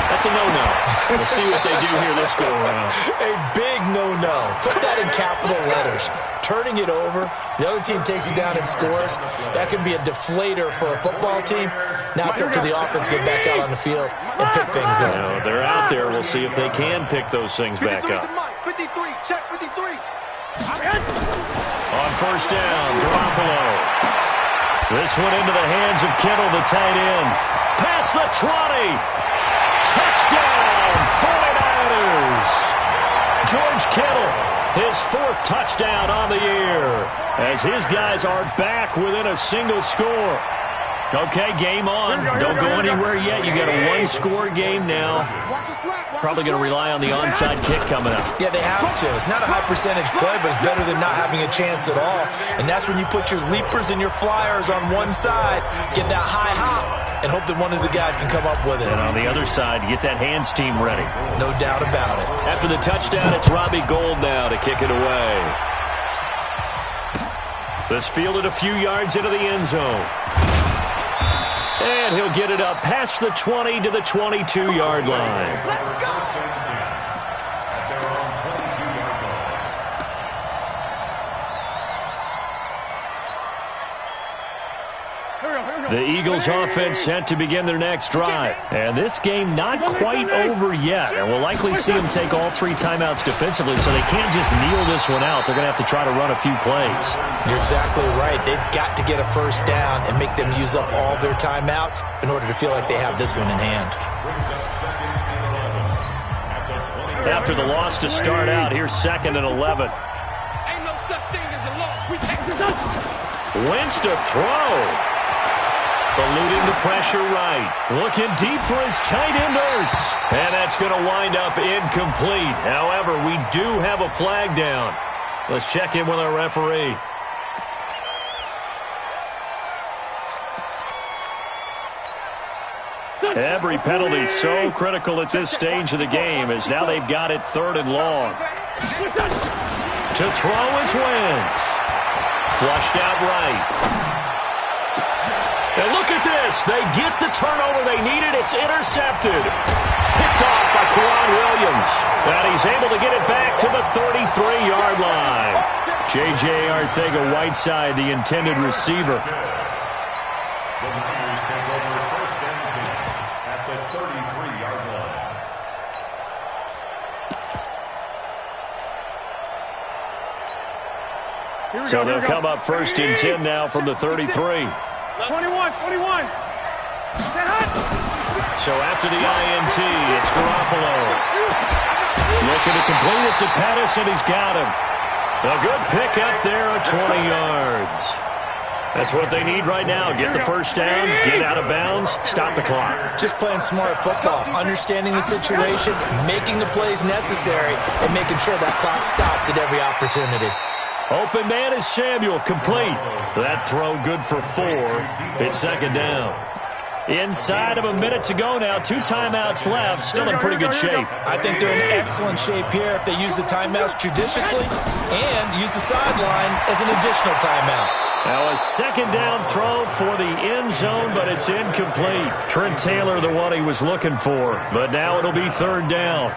That's a no-no. We'll see what they do here this go-around. A big no-no. Put that in capital letters. Turning it over, the other team takes it down and scores. That can be a deflator for a football team. Now it's up to the offense to get back out on the field and pick things up. Now, they're out there. We'll see if they can pick those things back up. 53, check 53. On first down, Garoppolo. This one into the hands of Kittle, the tight end. Past the 20. Touchdown, 49ers. George Kittle, his 4th touchdown on the year, as his guys are back within a single score. Okay, game on. Don't go anywhere yet. You got a 1-score game now. Probably going to rely on the onside kick coming up. Yeah, they have to. It's not a high-percentage play, but it's better than not having a chance at all. And that's when you put your leapers and your flyers on one side, get that high hop, and hope that one of the guys can come up with it. And on the other side, get that hands team ready. No doubt about it. After the touchdown, it's Robbie Gould now to kick it away. This fielded a few yards into the end zone. And he'll get it up past the 20 to the 22-yard line. Let's go! The Eagles offense set to begin their next drive. And this game not quite over yet. And we'll likely see them take all 3 timeouts defensively, so they can't just kneel this one out. They're going to have to try to run a few plays. You're exactly right. They've got to get a first down and make them use up all their timeouts in order to feel like they have this one in hand. After the loss to start out, here's 2nd and 11. Ain't no such thing as a loss. We take the touchdown. Wentz to throw. Eluding the pressure right. Looking deep for his tight end, Ertz. And that's going to wind up incomplete. However, we do have a flag down. Let's check in with our referee. Every penalty so critical at this stage of the game, as now they've got it 3rd and long. To throw is Wentz. Flushed out right. And look at this. They get the turnover they needed. It's intercepted. Picked off by Kwan Williams. And he's able to get it back to the 33-yard line. J.J. Arcega-Whiteside, the intended receiver. The Niners take over 1st and 10 at the 33-yard line. So they'll come up 1st and 10 now from the 33. 21. So after the INT, it's Garoppolo. Looking to complete it to Pettis, and he's got him. A good pick up there at 20 yards. That's what they need right now. Get the first down, get out of bounds, stop the clock. Just playing smart football, understanding the situation, making the plays necessary, and making sure that clock stops at every opportunity. Open man is Samuel, complete. That throw good for 4. It's 2nd down. Inside of a minute to go now. 2 timeouts left. Still in pretty good shape. I think they're in excellent shape here if they use the timeouts judiciously and use the sideline as an additional timeout. Now a second down throw for the end zone, but it's incomplete. Trent Taylor, the one he was looking for, but now it'll be third down.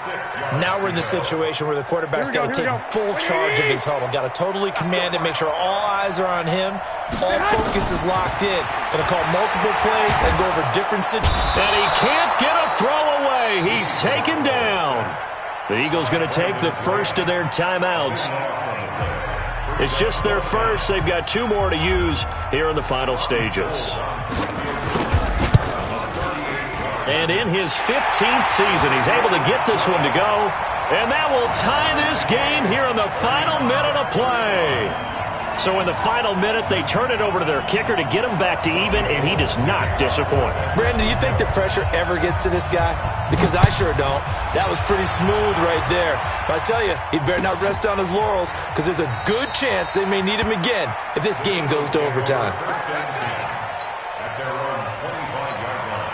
Now we're in the situation where the quarterback's got to take full charge of his huddle. Got to totally command it, make sure all eyes are on him. All focus is locked in. Going to call multiple plays and go over different situations. And he can't get a throw away. He's taken down. The Eagles going to take the first of their timeouts. It's just their first. They've got 2 more to use here in the final stages. And in his 15th season, he's able to get this one to go. And that will tie this game here in the final minute of play. So in the final minute, they turn it over to their kicker to get him back to even, and he does not disappoint. Brandon, do you think the pressure ever gets to this guy? Because I sure don't. That was pretty smooth right there. But I tell you, he better not rest on his laurels, because there's a good chance they may need him again if this game goes to overtime. At their own 25-yard line.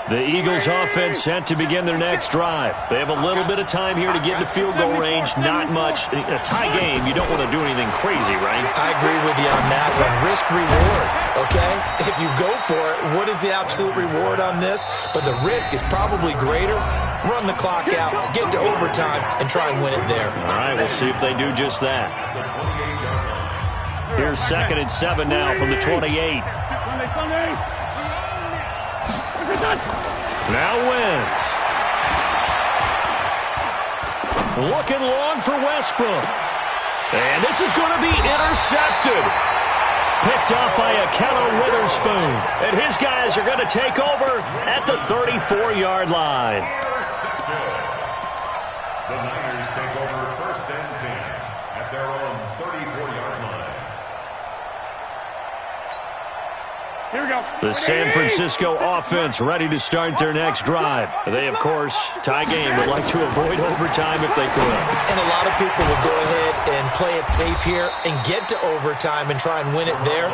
The Eagles offense set to begin their next drive. They have a little bit of time here to get into field goal range. Not much. A tie game, you don't want to do anything crazy, right? I agree with you on that one. Risk-reward, okay? If you go for it, what is the absolute reward on this? But the risk is probably greater. Run the clock out, get to overtime, and try and win it there. All right, we'll see if they do just that. Here's 2nd and 7 now from the 28. Now Wentz. Looking long for Westbrook. And this is going to be intercepted. Picked off by Akello Witherspoon. And his guys are going to take over at the 34-yard line. The Niners take over 1st and 10 at their own 34-yard line. Here we go. The San Francisco offense ready to start their next drive. They, of course, tie game, would like to avoid overtime if they could. And a lot of people will go ahead and play it safe here and get to overtime and try and win it there.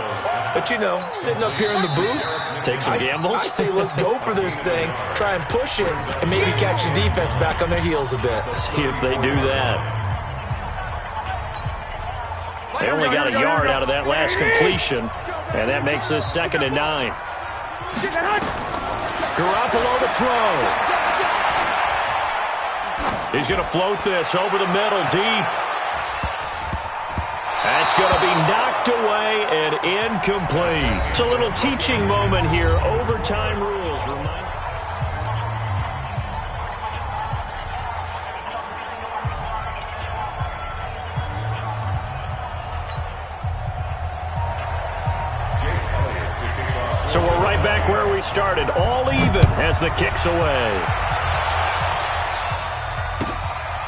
But, you know, sitting up here in the booth, take some gambles. I say let's go for this thing, try and push it, and maybe catch the defense back on their heels a bit. See if they do that. They only got a yard out of that last completion, and that makes this 2nd and 9. Garoppolo to throw. He's going to float this over the middle deep. That's going to be knocked away and incomplete. It's a little teaching moment here. Overtime rules. So we're right back where we started, all even as the kick's away.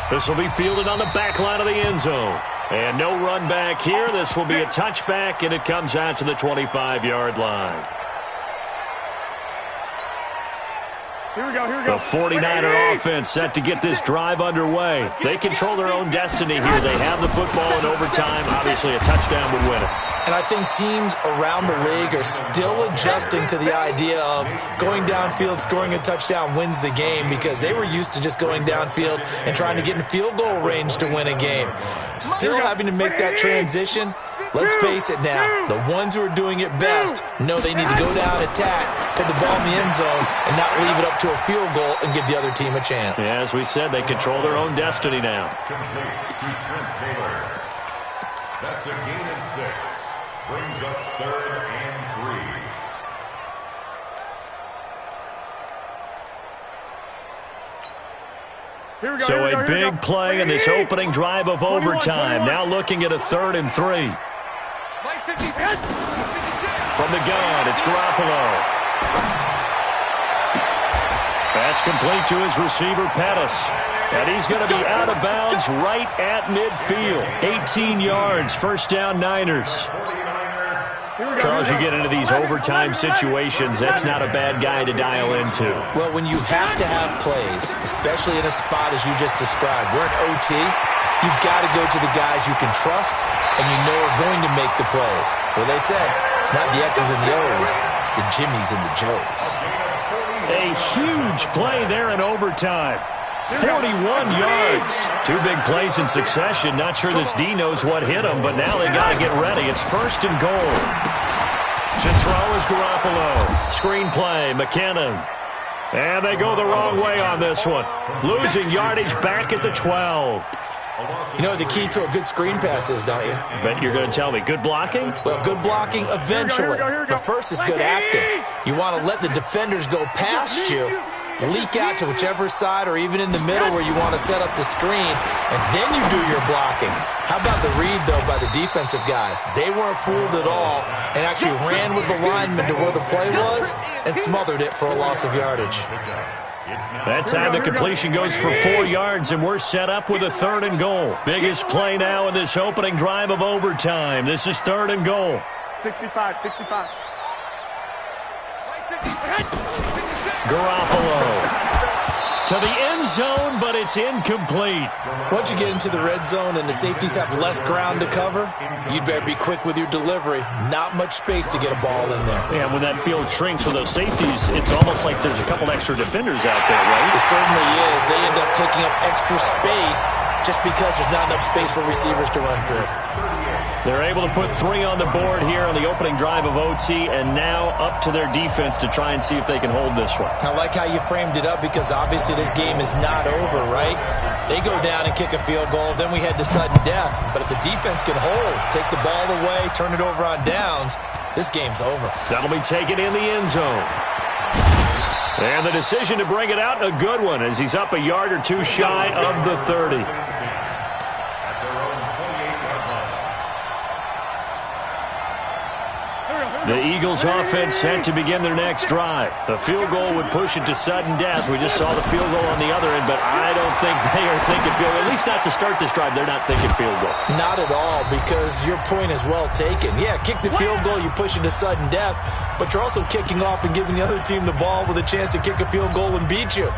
This will be fielded on the back line of the end zone. And no run back here. This will be a touchback, and it comes out to the 25-yard line. Here we go, here we go. The 49er offense set to get this drive underway. They control their own destiny here. They have the football in overtime. Obviously, a touchdown would win it. And I think teams around the league are still adjusting to the idea of going downfield, scoring a touchdown wins the game, because they were used to just going downfield and trying to get in field goal range to win a game. Still having to make that transition. Let's face it now, the ones who are doing it best know they need to go down, attack, put the ball in the end zone, and not leave it up to a field goal and give the other team a chance. Yeah, as we said, they control their own destiny now. Complete to Trent Taylor. That's a gain of 6. Brings up 3rd and 3. Here we go, So here we go, a here we big go. play in this opening drive of overtime. 21. Now looking at a 3rd and 3. From the gun, it's Garoppolo. That's complete to his receiver, Pettis. And he's going to be out of bounds right at midfield. 18 yards, 1st down Niners. Charles, you get into these overtime situations, that's not a bad guy to dial into. Well, when you have to have plays, especially in a spot as you just described, we're in OT, you've got to go to the guys you can trust and you know are going to make the plays. Well, they say it's not the X's and the O's, it's the Jimmies and the Joes. A huge play there in overtime. 41 yards. Two big plays in succession. Not sure this D knows what hit him, but now they got to get ready. It's 1st and goal. To throw is Garoppolo. Screen play, McKinnon. And they go the wrong way on this one. Losing yardage back at the 12. You know what the key to a good screen pass is, don't you? Bet you're going to tell me. Good blocking? Well, good blocking eventually. But first is good acting. You want to let the defenders go past you, leak out to whichever side or even in the middle where you want to set up the screen, and then you do your blocking. How about the read, though, by the defensive guys? They weren't fooled at all and actually ran with the lineman to where the play was and smothered it for a loss of yardage. That time the completion goes for 4 yards, and we're set up with a 3rd and goal. Biggest play now in this opening drive of overtime. This is 3rd and goal. 65. Garoppolo to the end zone, but it's incomplete. Once you get into the red zone and the safeties have less ground to cover, you'd better be quick with your delivery. Not much space to get a ball in there. Yeah, when that field shrinks for those safeties, it's almost like there's a couple extra defenders out there, right? It certainly is. They end up taking up extra space just because there's not enough space for receivers to run through. They're able to put 3 on the board here on the opening drive of OT, and now up to their defense to try and see if they can hold this one. I like how you framed it up because obviously this game is not over, right? They go down and kick a field goal, then we head to sudden death. But if the defense can hold, take the ball away, turn it over on downs, this game's over. That'll be taken in the end zone. And the decision to bring it out, a good one, as he's up a yard or two shy of the 30. The Eagles offense set to begin their next drive. The field goal would push it to sudden death. We just saw the field goal on the other end, but I don't think they are thinking field goal. At least not to start this drive. They're not thinking field goal. Not at all, because your point is well taken. Yeah, kick the field goal, you push it to sudden death, but you're also kicking off and giving the other team the ball with a chance to kick a field goal and beat you.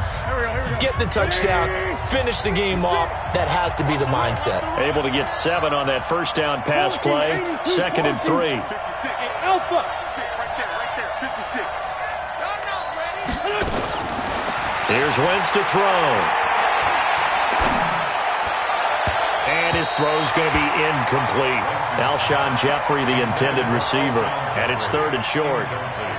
Get the touchdown, finish the game off. That has to be the mindset. Able to get 7 on that first down pass play. 2nd and 3. Alpha. Right there, 56. Here's Wentz to throw. And his throw's going to be incomplete. Alshon Jeffrey, the intended receiver. And it's 3rd and short.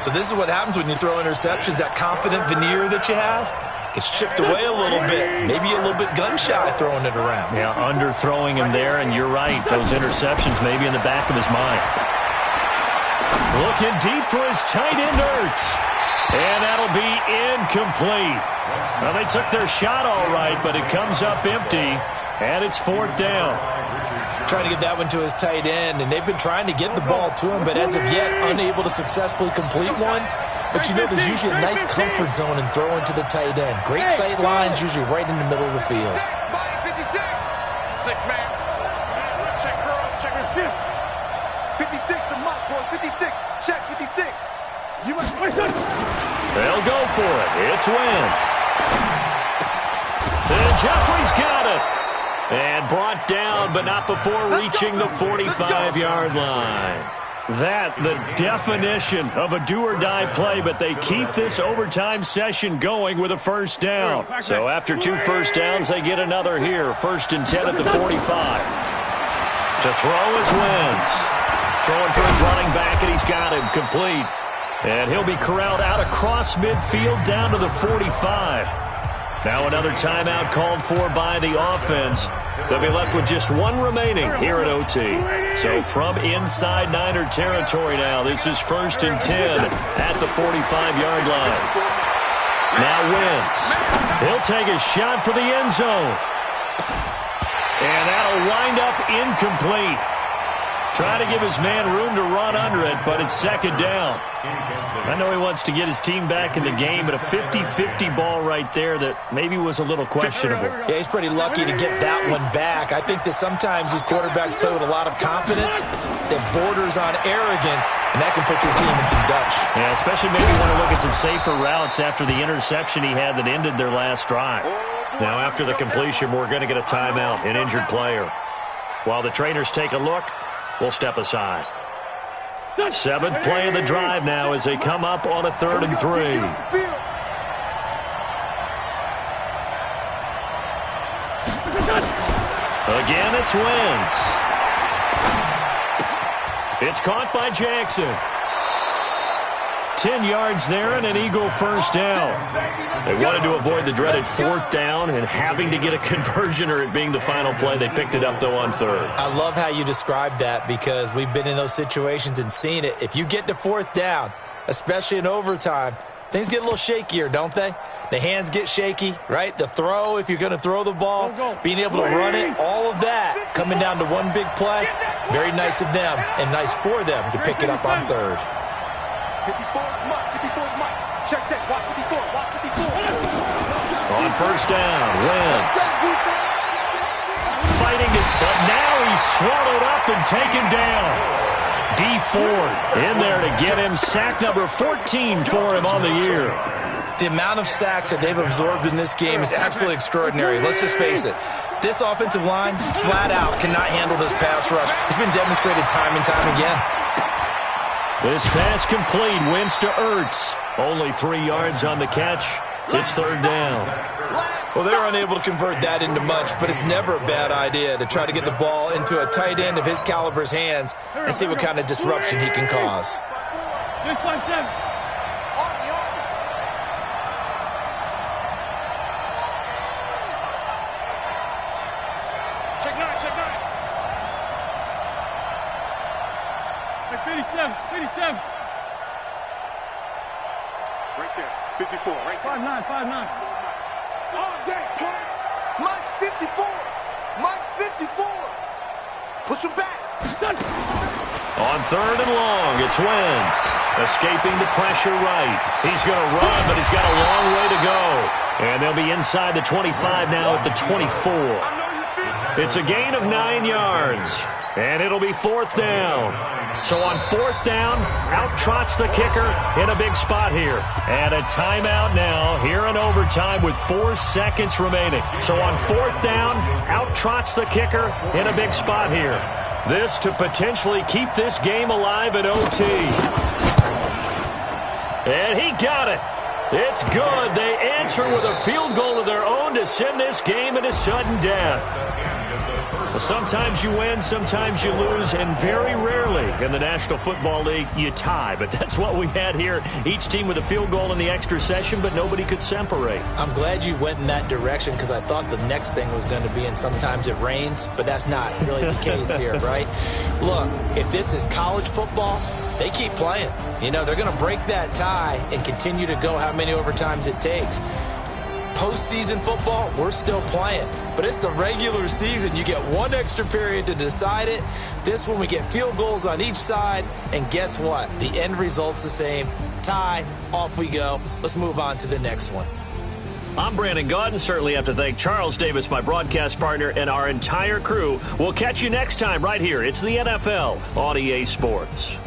So this is what happens when you throw interceptions. That confident veneer that you have gets chipped away a little bit. Maybe a little bit gun-shy throwing it around. Yeah, underthrowing him there, and you're right. Those interceptions may be in the back of his mind. Looking deep for his tight end, Ertz. And that'll be incomplete. Well, they took their shot all right, but it comes up empty, and it's 4th down. Trying to get that one to his tight end, and they've been trying to get the ball to him, but as of yet, unable to successfully complete one. But you know, there's usually a nice comfort zone in throwing to the tight end. Great sight lines, usually right in the middle of the field. 6 man. Check girls, check 56 to Mike, boys. 56. Check 56. You must be. They'll go for it. It's Wentz. And Jeffrey's got it. And brought down, but not before reaching the 45-yard line. That, the definition of a do-or-die play, but they keep this overtime session going with a first down. So after 2 first downs, they get another here. 1st and 10 at the 45. To throw is Wentz. Throwing for his running back, and he's got him complete. And he'll be corralled out across midfield down to the 45. Now another timeout called for by the offense. They'll be left with just 1 remaining here at OT. So from inside Niner territory now, this is 1st and 10 at the 45-yard line. Now Wentz. He'll take a shot for the end zone. And that'll wind up incomplete. Trying to give his man room to run under it, but it's 2nd down. I know he wants to get his team back in the game, but a 50-50 ball right there that maybe was a little questionable. Yeah, he's pretty lucky to get that one back. I think that sometimes these quarterbacks play with a lot of confidence that borders on arrogance, and that can put your team in some Dutch. Yeah, especially maybe want to look at some safer routes after the interception he had that ended their last drive. Now, after the completion, we're going to get a timeout, an injured player. While the trainers take a look, we'll step aside. 7th play of the drive now as they come up on a 3rd and 3. Again, it's Wentz. It's caught by Jackson. 10 yards there and an Eagle first down. They wanted to avoid the dreaded fourth down and having to get a conversion or it being the final play. They picked it up, though, on third. I love how you described that because we've been in those situations and seen it. If you get to fourth down, especially in overtime, things get a little shakier, don't they? The hands get shaky, right? The throw, if you're going to throw the ball, being able to run it, all of that coming down to one big play. Very nice of them and nice for them to pick it up on third. 54 is Mike. 54 is Mike. Check, check. Watch 54. Watch 54. On first down, Wentz. Fighting his, but now he's swallowed up and taken down. D Ford in there to get him. Sack number 14 for him on the year. The amount of sacks that they've absorbed in this game is absolutely extraordinary. Let's just face it. This offensive line, flat out, cannot handle this pass rush. It's been demonstrated time and time again. This pass complete. Wentz to Ertz. Only 3 yards on the catch. It's third down. Well, they're unable to convert that into much, but it's never a bad idea to try to get the ball into a tight end of his caliber's hands and see what kind of disruption he can cause. Check 9, check 9. 57. Right there. 54. Right there. 5'9". Oh, dang, punch. Mike's 54. Mike's 54. Push him back. On third and long, it's Wentz. Escaping the pressure right. He's going to run, but he's got a long way to go. And they'll be inside the 25 now at the 24. It's a gain of 9 yards. And it'll be fourth down. So on fourth down, out trots the kicker in a big spot here. And a timeout now here in overtime with 4 seconds remaining. So on fourth down, out trots the kicker in a big spot here. This to potentially keep this game alive at OT. And he got it. It's good. They answer with a field goal of their own to send this game into sudden death. Well, sometimes you win, sometimes you lose, and very rarely in the National Football League you tie. But that's what we had here. Each team with a field goal in the extra session, but nobody could separate. I'm glad you went in that direction because I thought the next thing was going to be, and sometimes it rains, but that's not really the case here, right? Look, if this is college football, they keep playing. You know, they're going to break that tie and continue to go how many overtimes it takes. Postseason football, we're still playing. But it's the regular season. You get one extra period to decide it. This one, we get field goals on each side. And guess what? The end result's the same. Tie, off we go. Let's move on to the next one. I'm Brandon Gaudin. Certainly have to thank Charles Davis, my broadcast partner, and our entire crew. We'll catch you next time right here. It's the NFL on EA Sports.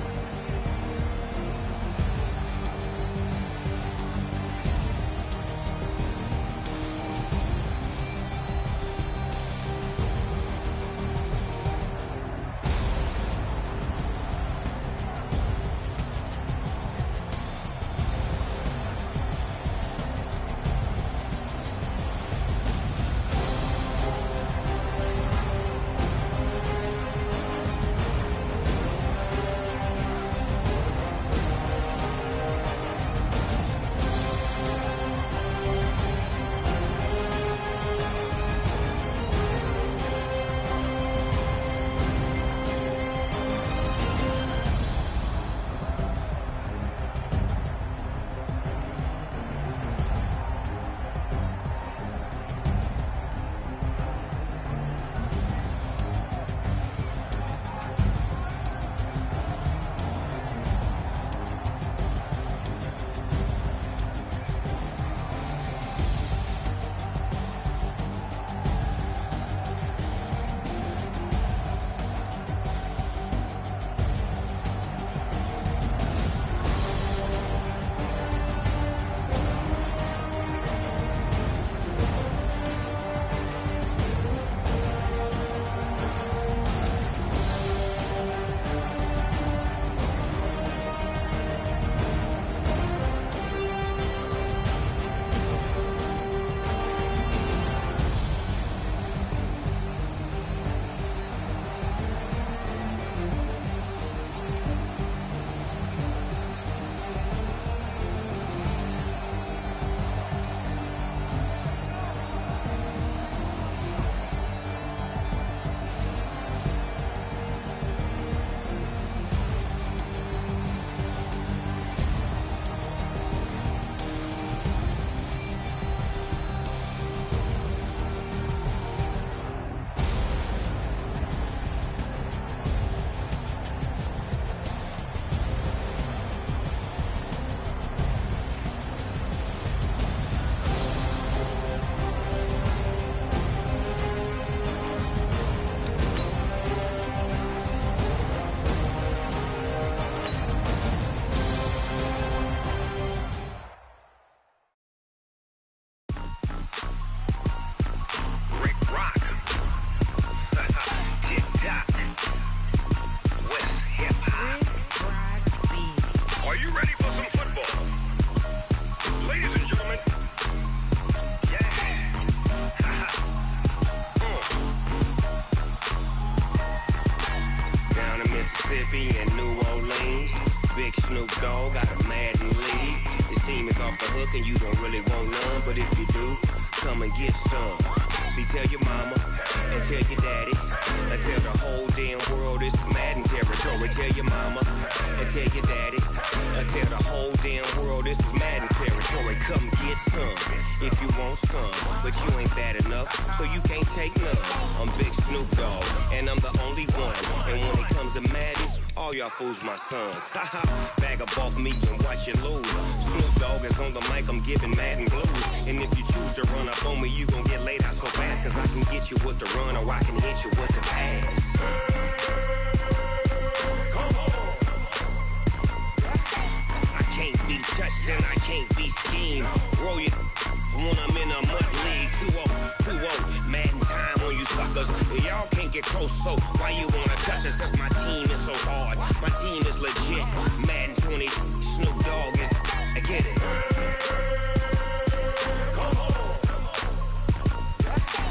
Mississippi and New Orleans. Big Snoop Dogg got a Madden league. This team is off the hook and you don't really want none, but if you do, come and get some. See, tell your mama and tell your daddy and tell the whole damn world this is Madden territory. Tell your mama and tell your daddy and tell the whole damn world this is Madden territory. Come get some if you want some, but you ain't bad enough, so you can't take none. I'm Big Snoop Dogg, and I'm the only one. And when it comes to Madden, all y'all fools my sons. Haha, bag of bulk meat and watch you lose. Snoop Dogg is on the mic, I'm giving Madden blues. And if you choose to run up on me, you gon' get laid out so fast, cause I can get you with the run or I can hit you with the pass. I can't be touched and I can't be schemed. Roll you when I'm in a mud league. 2-0, Madden time on you suckers. Y'all can't get close, so why you wanna touch us? Cause my team is so hard, my team is legit. Madden 20, Snoop Dogg is, I get it.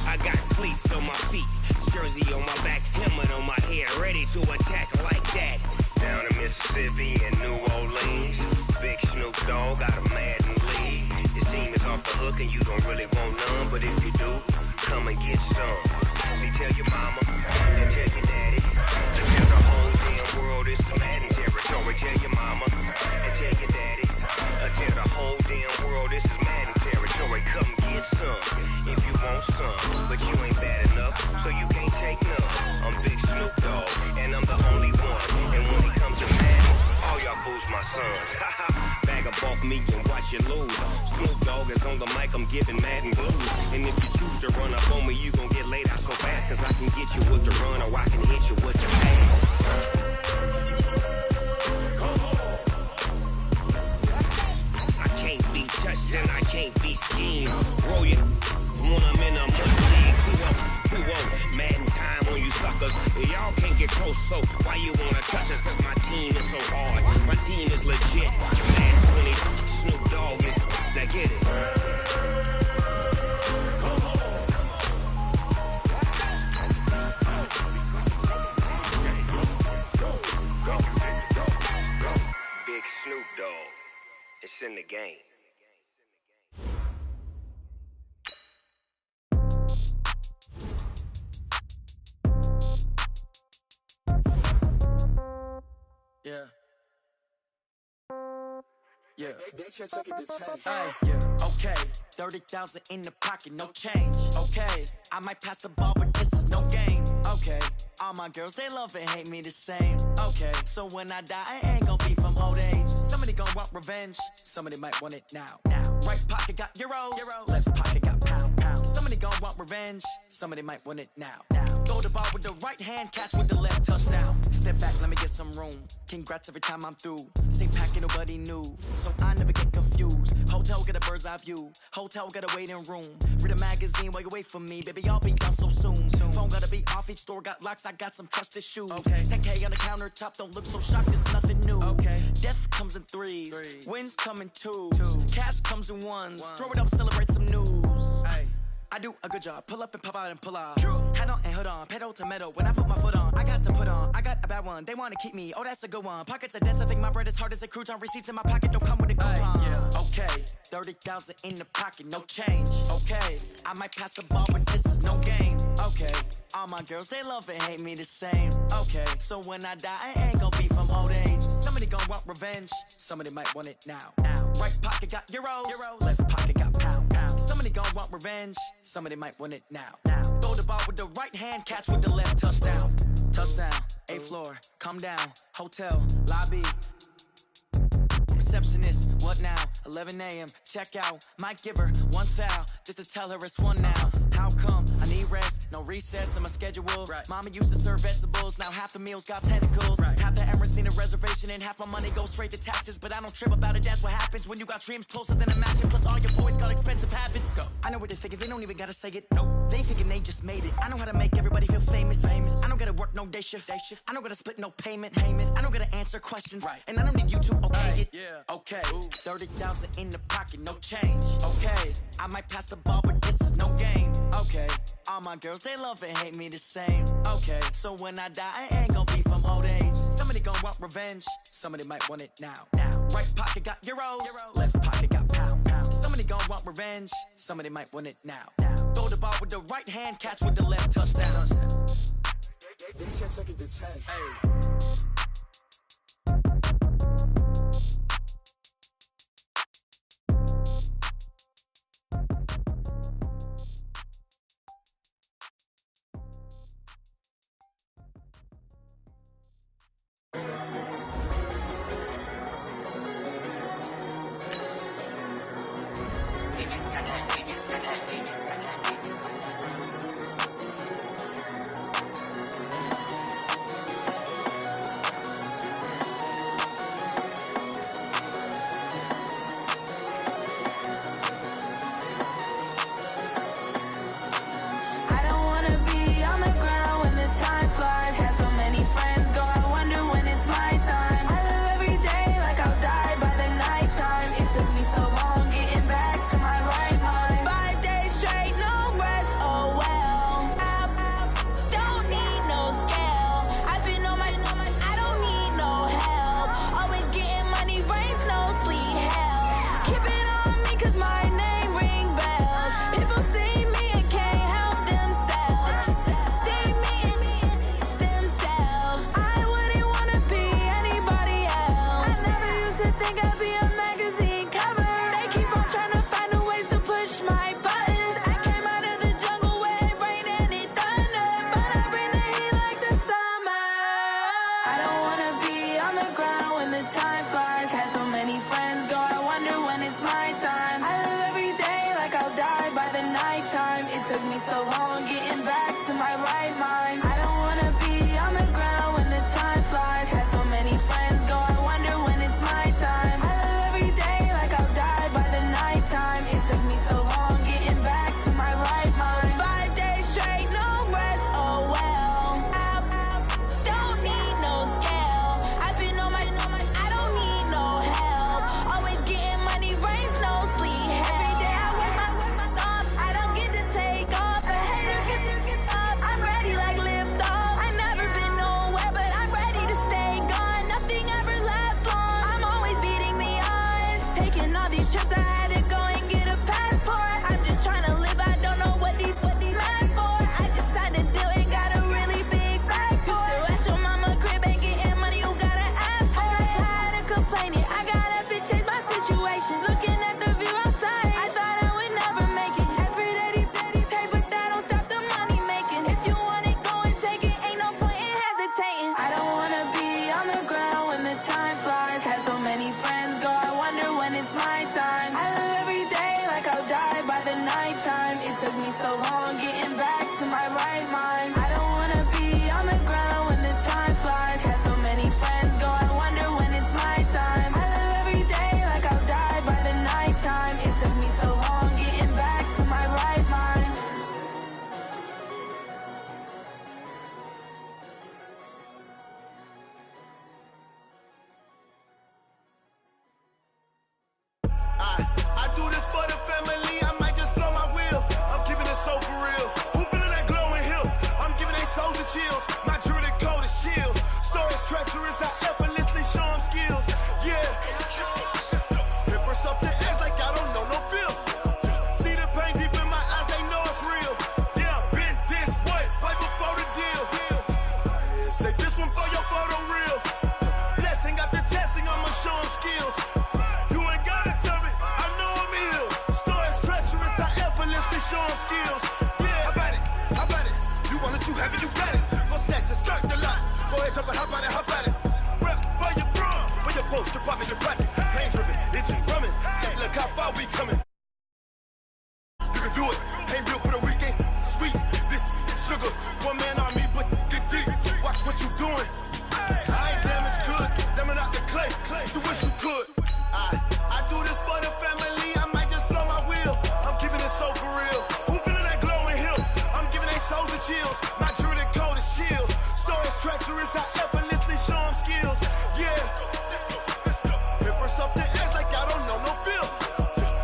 I got cleats on my feet, jersey on my back, helmet on my head, ready to attack like that. Down in Mississippi and New Orleans, Big Snoop Dogg got a Madden league. His team is off the hook and you don't really want none, but if you do, come and get some. See, tell your mama and tell your daddy and tell the whole damn world this is Madden territory. Tell your mama and tell your daddy and tell the whole damn world this is Madden territory. Come get some if you want some, but you ain't bad enough, so you can't take none. I'm Big Snoop Dogg, and I'm the only one. And when it comes to Madden, all y'all fools my sons. Bag of bulk meat and watch you lose. Snoop Dogg is on the mic, I'm giving Madden blues. And if you choose to run up on me, you gon' get laid out so fast, cause I can get you with the run or I can hit you with the pass. I can't be touched and I can't be schemed. Roll you when I'm in a mud league. 2-0, Madden time on you suckers. Y'all can't get close, so why you wanna touch us? Cause my team is so hard, my team is legit. Madden 20, Snoop Dogg is, now get it. Big Snoop Dogg, it's in the game. Yeah. Yeah. Hey, yeah. Okay. 30,000 in the pocket, no change. Okay. I might pass the ball, but this is no game. Okay. All my girls, they love and hate me the same. Okay. So when I die, I ain't gon' be from old age. Somebody gon' want revenge. Somebody might want it now. Right pocket got euros. Left pocket got pound. Somebody gon' want revenge. Somebody might want it now. Throw the ball with the right hand, catch with the left, touchdown. Step back, let me get some room. Congrats every time I'm through. Same packet, nobody knew, so I never get confused. Hotel get a bird's eye view. Hotel get a waiting room. Read a magazine while you wait for me. Baby, I'll be done so soon. Phone gotta be off, each store got locks. I got some trusted shoes. 10K on the countertop, don't look so shocked, it's nothing new. Death comes in threes. Wins come in twos. Cash comes in ones. Throw it up, celebrate some news. I do a good job, pull up and pop out and pull out. Head on and hood on, pedal to metal. When I put my foot on, I got to put on. I got a bad one, they wanna keep me, oh that's a good one. Pockets are dense, I think my bread is hard as a crouton. Receipts in my pocket don't come with a coupon. Okay, 30,000 in the pocket, no change. Okay, I might pass the ball, but this is no game. Okay, all my girls, they love and hate me the same. Okay, so when I die, I ain't gon' be from old age. Somebody gon' want revenge, somebody might want it now. Right pocket got euros. Left pocket got pound. Somebody gon' want revenge, somebody might want it now. Throw the ball with the right hand, catch with the left, touchdown. Touchdown, 8th floor, come down, hotel, lobby. Receptionist, what now? 11 a.m., check out. Might give her one foul, just to tell her it's one now. How come? I need rest, no recess in my schedule. Mama used to serve vegetables, now half the meals got tentacles. Half the Emirates need a reservation and half my money goes straight to taxes. But I don't trip about it, that's what happens when you got dreams closer than a match. And plus all your boys got expensive habits. Go. I know what they're thinking, they don't even gotta say it. Nope. They thinking they just made it. I know how to make everybody feel famous. I don't gotta work no day shift. I don't gotta split no payment. I don't gotta answer questions. And I don't need you to okay it. Okay, 30,000 in the pocket, no change. Okay, I might pass the ball, but this is no game. Okay, all my girls, they love and hate me the same. Okay, so when I die, I ain't gon' be from old age. Somebody Somebody gon' want revenge. Somebody might want it now. Right pocket got euros. Left pocket got pounds. Somebody gon' want revenge. Somebody might want it now. Throw the ball with the right hand, catch with the left, touchdown. They check second to 10. Hey.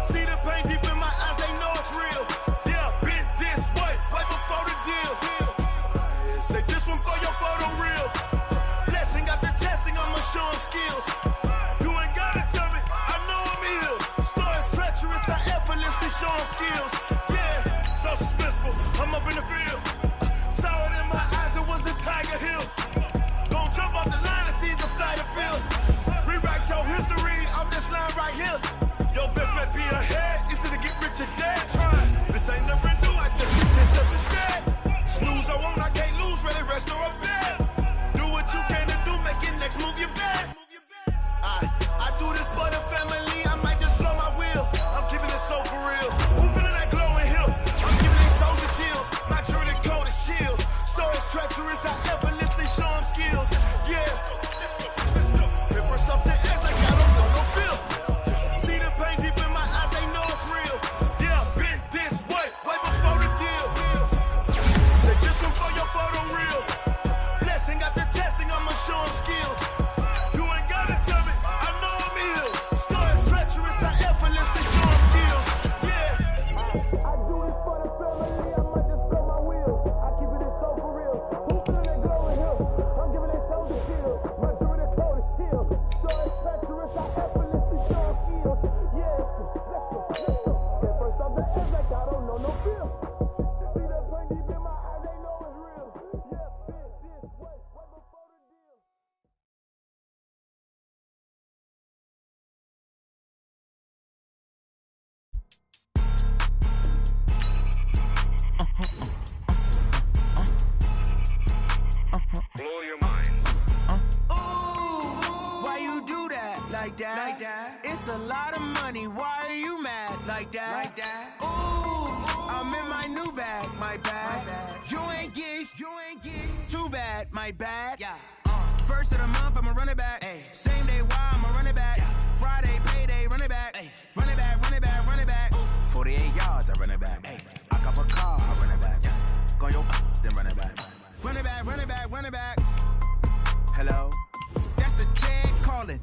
See the treacherous, I effortlessly show them skills. Yeah. Hit first off the edge like I don't know no feel. See the pain deep in my eyes, they know it's real. Yeah, been this way before the deal. Say this one for your photo real. Blessing after testing, I'ma show them skills. You ain't gotta tell me, I know I'm ill. Star is treacherous, I effortlessly show them skills. Yeah. I do this for the family, I might just spell my wheel. I keep it in so for real. Who feeling that glowing hill? I'm giving it so to feel. My dream is cold as shield. Star is treacherous, I effortlessly show them skills. Yeah, let's go. Get first off the edge like I don't know no feel. See that pain deep in my eyes, they know it's real. Yeah, been this way before the deal. Blow your mind. Why you do that like that? It's a lot of money. Why are you mad like that? Ooh, I'm in my new bag, my bad. You ain't geese, too bad, my bad. Yeah. First of the month, I'ma run it back. Ay. Same day, why I'ma run it back. Friday, payday, run it back. Ay. Run it back, run it back, run it back. 48 yards, I run it back. Ay. I cop a car, I run it back. Go your then run it back. Run it back, run it back, run it back. Hello? That's the jag calling.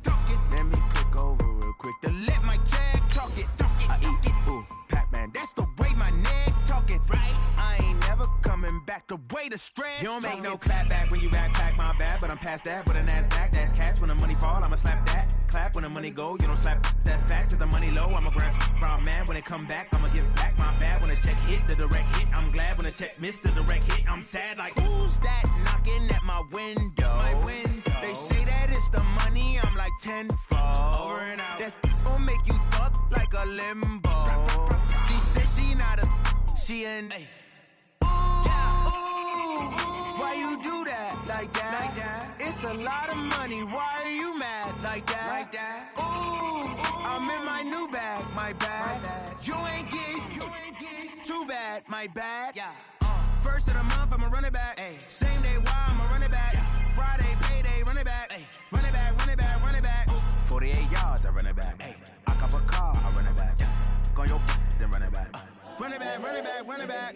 Let me click over real quick to let my jag talk it. I eat, ooh, Pac-Man. That's the way my neck talking. Right? I ain't never coming back the way the stress. You don't make no clap back when you backpack my bad, but I'm past that with a NASDAQ. That's cash when the money fall, I'ma slap that. Clap when the money go, you don't slap. That's facts. If the money low, I'ma grab brown man. When it come back, I'ma give back my bad. When the check hit, the direct hit. I'm glad when the check missed the direct hit. I'm sad like, who's that knocking at my window? My window. They say that it's the money, I'm like tenfold. Over and out. That's gon' make you up like a limbo. She said she not a, she an. Why you do that like that? It's a lot of money. Why are you mad like that? Ooh, I'm in my new bag, my bad. You ain't geek, too bad, my bad. Yeah. First of the month, I'ma run it back. Ay. Same day, why I'ma run it back. Friday, payday, run it back. Ay. Run it back, run it back, run it back. 48 yards, I run it back. Ay. I cop a car, I run it back. Go your then run it back. Run it back, run it back, run it back.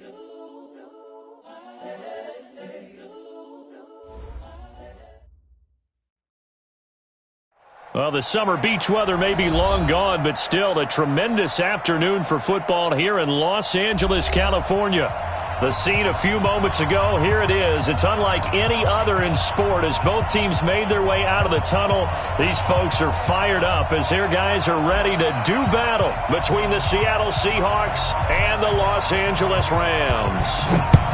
Well, the summer beach weather may be long gone, but still a tremendous afternoon for football here in Los Angeles, California. The scene a few moments ago, here it is. It's unlike any other in sport as both teams made their way out of the tunnel. These folks are fired up as their guys are ready to do battle between the Seattle Seahawks and the Los Angeles Rams.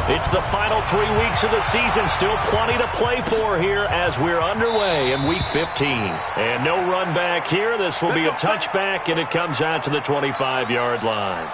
It's the final 3 weeks of the season. Still plenty to play for here as we're underway in Week 15. And no run back here. This will be a touchback, and it comes out to the 25-yard line.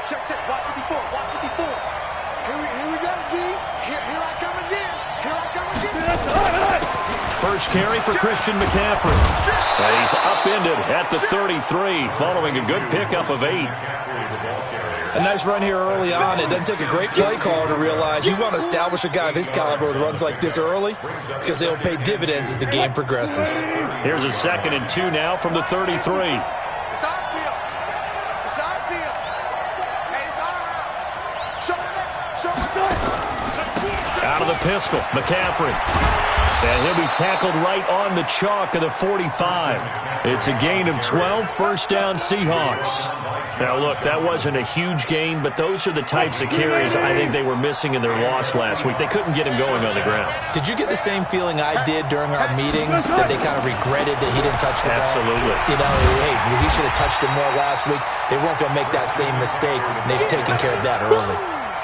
Check, watch 54, watch 54. Here we go, D. Here I come again. First carry for Christian McCaffrey. And he's upended at the 33 following a good pickup of 8. A nice run here early on. It doesn't take a great play caller to realize you want to establish a guy of his caliber with runs like this early because they'll pay dividends as the game progresses. Here's a 2nd and 2 now from the 33. Out of the pistol, McCaffrey. And he'll be tackled right on the chalk of the 45. It's a gain of 12, first down Seahawks. Now, look, that wasn't a huge gain, but those are the types of carries I think they were missing in their loss last week. They couldn't get him going on the ground. Did you get the same feeling I did during our meetings, that they kind of regretted that he didn't touch the ball? Absolutely. You know, hey, he should have touched it more last week. They weren't going to make that same mistake, and they've taken care of that early.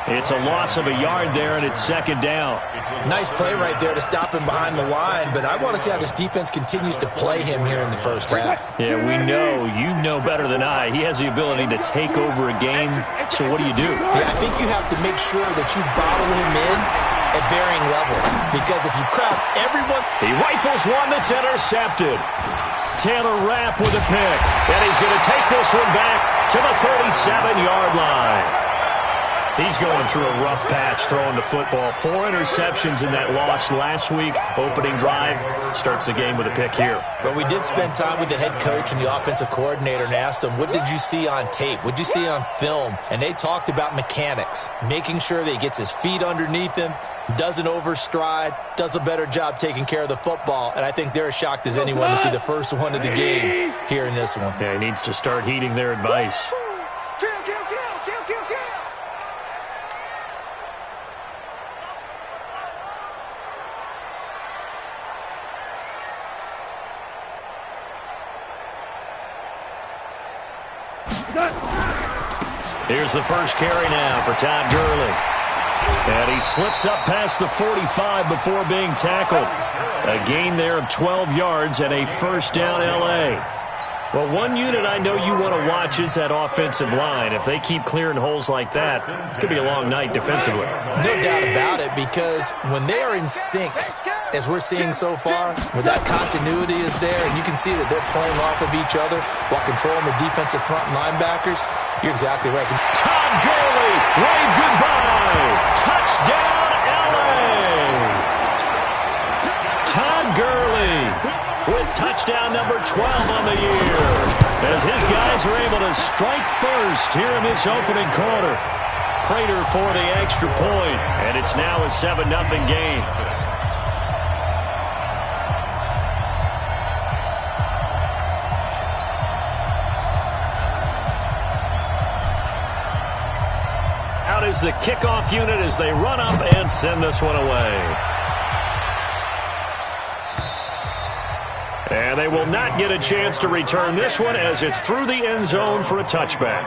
It's a loss of a yard there, and it's second down. Nice play right there to stop him behind the line, but I want to see how this defense continues to play him here in the first half. Yeah, we know. You know better than I. He has the ability to take over a game, so what do you do? Yeah, I think you have to make sure that you bottle him in at varying levels, because if you crowd everyone... He rifles one that's intercepted. Taylor Rapp with a pick, and he's going to take this one back to the 37-yard line. He's going through a rough patch throwing the football. 4 interceptions in that loss last week. Opening drive starts the game with a pick here. But we did spend time with the head coach and the offensive coordinator and asked them, what did you see on tape? What did you see on film? And they talked about mechanics, making sure that he gets his feet underneath him, doesn't overstride, does a better job taking care of the football. And I think they're as shocked as anyone to see the first one of the game here in this one. Yeah, he needs to start heeding their advice. Here's the first carry now for Todd Gurley. And he slips up past the 45 before being tackled. A gain there of 12 yards and a first down L.A. Well, one unit I know you want to watch is that offensive line. If they keep clearing holes like that, it's going to be a long night defensively. No doubt about it, because when they are in sync, as we're seeing so far, when that continuity is there, and you can see that they're playing off of each other while controlling the defensive front linebackers, you're exactly right. Todd Gurley, wave goodbye. Touchdown, L.A. Todd Gurley with touchdown number 12 on the year, as his guys are able to strike first here in this opening quarter. Prater for the extra point, and it's now a 7-0 game. Out is the kickoff unit as they run up and send this one away. And they will not get a chance to return this one as it's through the end zone for a touchback.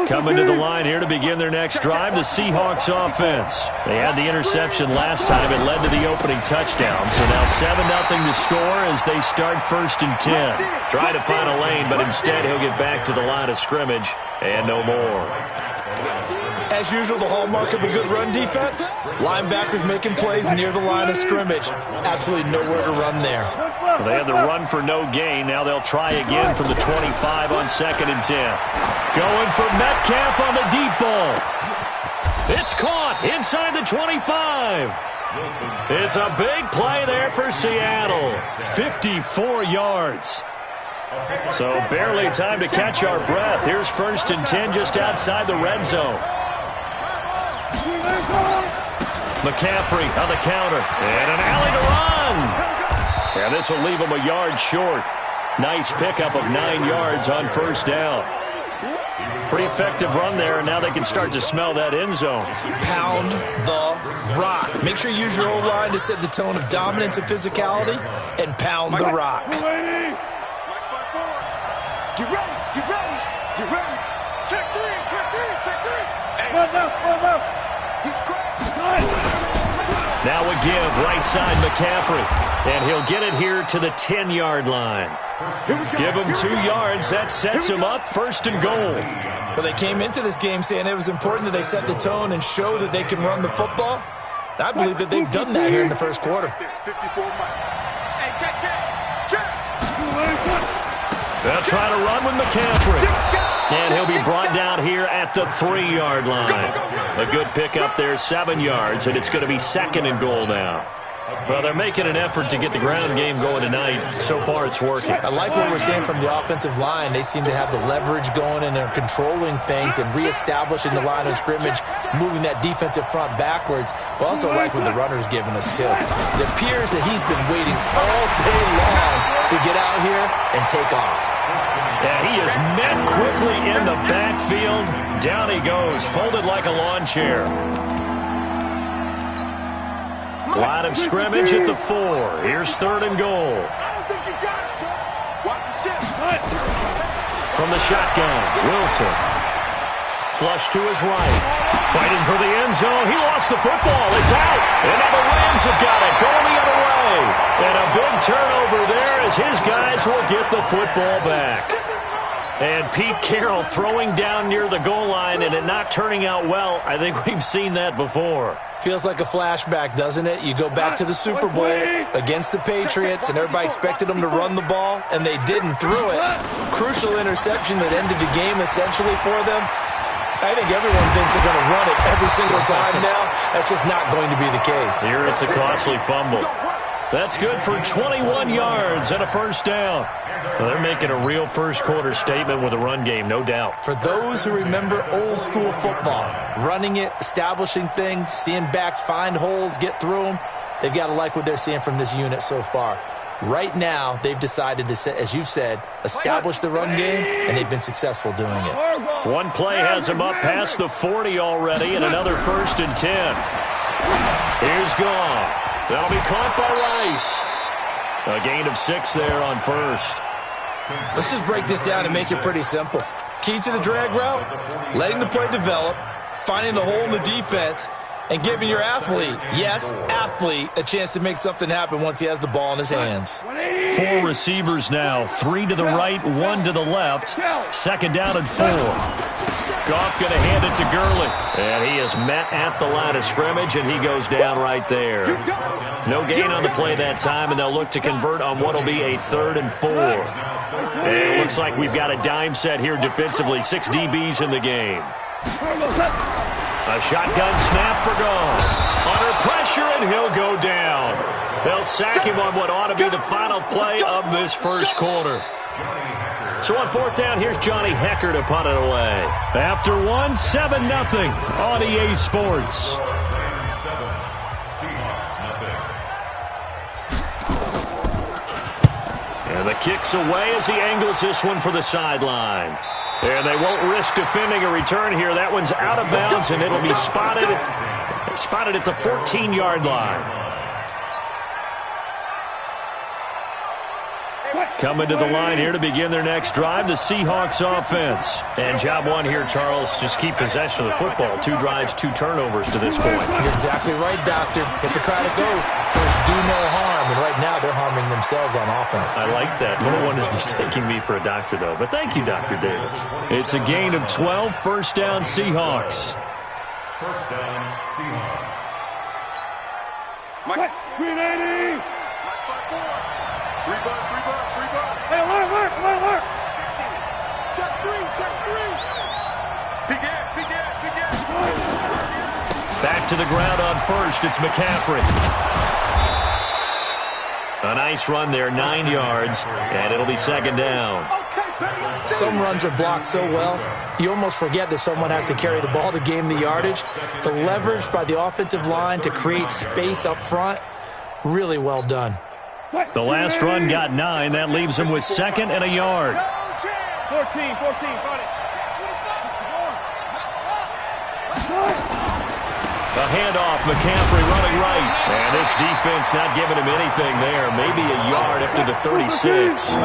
Coming to the line here to begin their next drive, the Seahawks offense. They had the interception last time. It led to the opening touchdown. So now 7-0 to score as they start 1st and 10. Try to find a lane, but instead he'll get back to the line of scrimmage and no more. As usual, the hallmark of a good run defense, linebackers making plays near the line of scrimmage. Absolutely nowhere to run there. Well, they had the run for no gain. Now they'll try again from the 25 on 2nd and 10. Going for Metcalf on the deep ball. It's caught inside the 25. It's a big play there for Seattle. 54 yards. So barely time to catch our breath. Here's 1st and 10 just outside the red zone. McCaffrey on the counter. And an alley to run. And this will leave him a yard short. Nice pickup of 9 yards on 1st down. Pretty effective run there, and now they can start to smell that end zone. Pound the rock. Make sure you use your O-line to set the tone of dominance and physicality, and pound the rock. Get ready, get ready, get ready. Check three, check three, check three. Hey. He's cracked. Now a give, right side McCaffrey. And he'll get it here to the 10-yard line. Give him 2 yards. That sets him up 1st and goal. Well, they came into this game saying it was important that they set the tone and show that they can run the football. I believe that they've done that here in the first quarter. Hey, check. They'll try to run with McCaffrey. And he'll be brought down here at the 3-yard line. A good pickup there, 7 yards, and it's going to be 2nd and goal now. Well, they're making an effort to get the ground game going tonight. So far, it's working. I like what we're seeing from the offensive line. They seem to have the leverage going, and they're controlling things and reestablishing the line of scrimmage, moving that defensive front backwards. But also like what the runner's giving us, too. It appears that he's been waiting all day long to get out here and take off. Yeah, he is met quickly in the backfield. Down he goes, folded like a lawn chair. Line of scrimmage at the 4. Here's 3rd and goal. I don't think you got it, son. Watch the shit. From the shotgun, Wilson. Flush to his right. Fighting for the end zone. He lost the football. It's out. And now the Rams have got it. Going the other way. And a big turnover there as his guys will get the football back. And Pete Carroll throwing down near the goal line and it not turning out well. I think we've seen that before. Feels like a flashback, doesn't it? You go back to the Super Bowl against the Patriots, and everybody expected them to run the ball, and they didn't throw it. Crucial interception that ended the game essentially for them. I think everyone thinks they're going to run it every single time now. That's just not going to be the case. Here it's a costly fumble. That's good for 21 yards and a first down. Well, they're making a real first-quarter statement with a run game, no doubt. For those who remember old-school football, running it, establishing things, seeing backs find holes, get through them, they've got to like what they're seeing from this unit so far. Right now, they've decided to, as you've said, establish the run game, and they've been successful doing it. One play has them up past the 40 already, and another 1st and 10. Here's Goff. That'll be caught by Rice. A gain of 6 there on 1st. Let's just break this down and make it pretty simple. Key to the drag route, letting the play develop, finding the hole in the defense, and giving your athlete, yes, athlete, a chance to make something happen once he has the ball in his hands. 4 receivers now, 3 to the right, 1 to the left. 2nd down and 4. Goff going to hand it to Gurley. And he is met at the line of scrimmage, and he goes down right there. No gain on the play that time, and they'll look to convert on what will be a 3rd and 4. And it looks like we've got a dime set here defensively. 6 DBs in the game. A shotgun snap for Goff. Under pressure, and he'll go down. They'll sack him on what ought to be the final play of this first quarter. So on 4th down, here's Johnny Hecker to punt it away. After 1, 7-0 on EA Sports. And the kick's away as he angles this one for the sideline. And they won't risk defending a return here. That one's out of bounds, and it'll be spotted at the 14-yard line. Coming to the line here to begin their next drive, the Seahawks offense. And job 1 here, Charles, just keep possession of the football. 2 drives, 2 turnovers to this point. You're exactly right, Doctor. Hippocratic oath. First, do no harm. And right now, they're harming themselves on offense. I like that. No one is mistaking me for a doctor, though. But thank you, Dr. Davis. It's a gain of 12, 1st down, Seahawks. 1st down, Seahawks. Mike. 380. Free buck. Hey, alert. Check 3. Big air. Back to the ground on 1st. It's McCaffrey. A nice run there, 9 yards, and it'll be 2nd down. Some runs are blocked so well, you almost forget that someone has to carry the ball to gain the yardage. The leverage by the offensive line to create space up front, really well done. The last run got 9. That leaves him with 2nd and a yard. 14, got it. A handoff, McCaffrey running right. And this defense not giving him anything there. Maybe a yard up to the 36.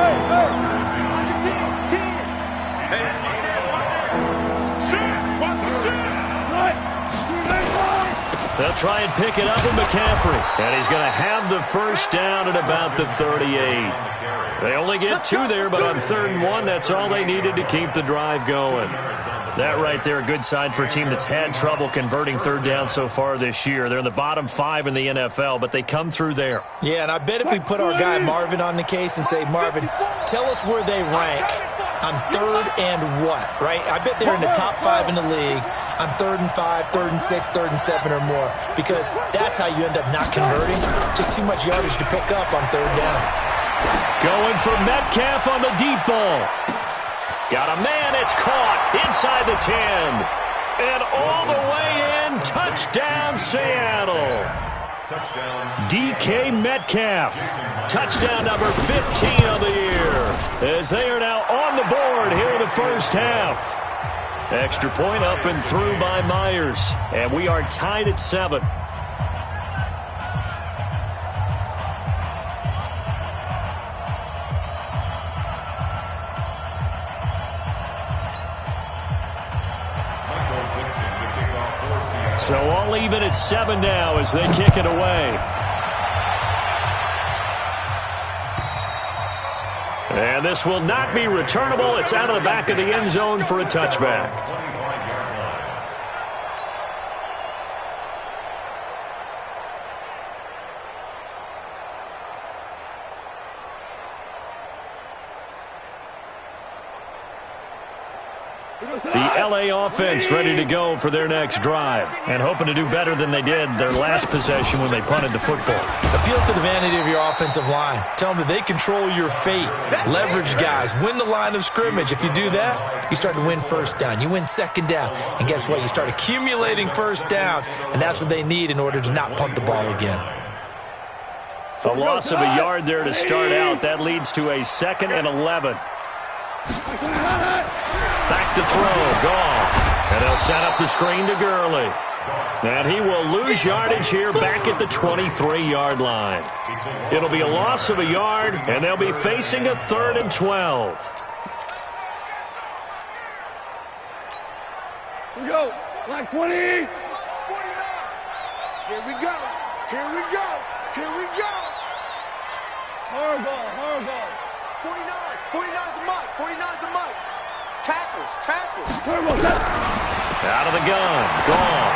They'll try and pick it up with McCaffrey. And he's going to have the first down at about the 38. They only get 2 there, but on 3rd and 1, that's all they needed to keep the drive going. That right there, a good sign for a team that's had trouble converting 3rd down so far this year. They're in the bottom 5 in the NFL, but they come through there. Yeah, and I bet if we put our guy Marvin on the case and say, Marvin, tell us where they rank on 3rd and what, right? I bet they're in the top 5 in the league on 3rd and 5, 3rd and 6, 3rd and 7 or more, because that's how you end up not converting. Just too much yardage to pick up on 3rd down. Going for Metcalf on the deep ball. Got a man, it's caught inside the 10. And all the way in, touchdown Seattle. DK Metcalf, touchdown number 15 of the year, as they are now on the board here in the first half. Extra point up and through by Myers, and we are tied at 7. So all even at 7 now as they kick it away. And this will not be returnable. It's out of the back of the end zone for a touchback. The LA offense ready to go for their next drive and hoping to do better than they did their last possession when they punted the football. Appeal to the vanity of your offensive line. Tell them that they control your fate. Leverage guys. Win the line of scrimmage. If you do that, you start to win first down. You win second down. And guess what? You start accumulating first downs, and that's what they need in order to not punt the ball again. A loss of a yard there to start out. That leads to a 2nd and 11. Back to throw, Goff. And they'll set up the screen to Gurley. And he will lose yardage here back at the 23-yard line. It'll be a loss of a yard, and they'll be facing a 3rd and 12. Here we go. Like 20. 49. Here we go. Here we go. Here we go. Hard ball, hard ball. 49. 49's the mark. 49's the mark. Tackles. Out of the gun, Goff.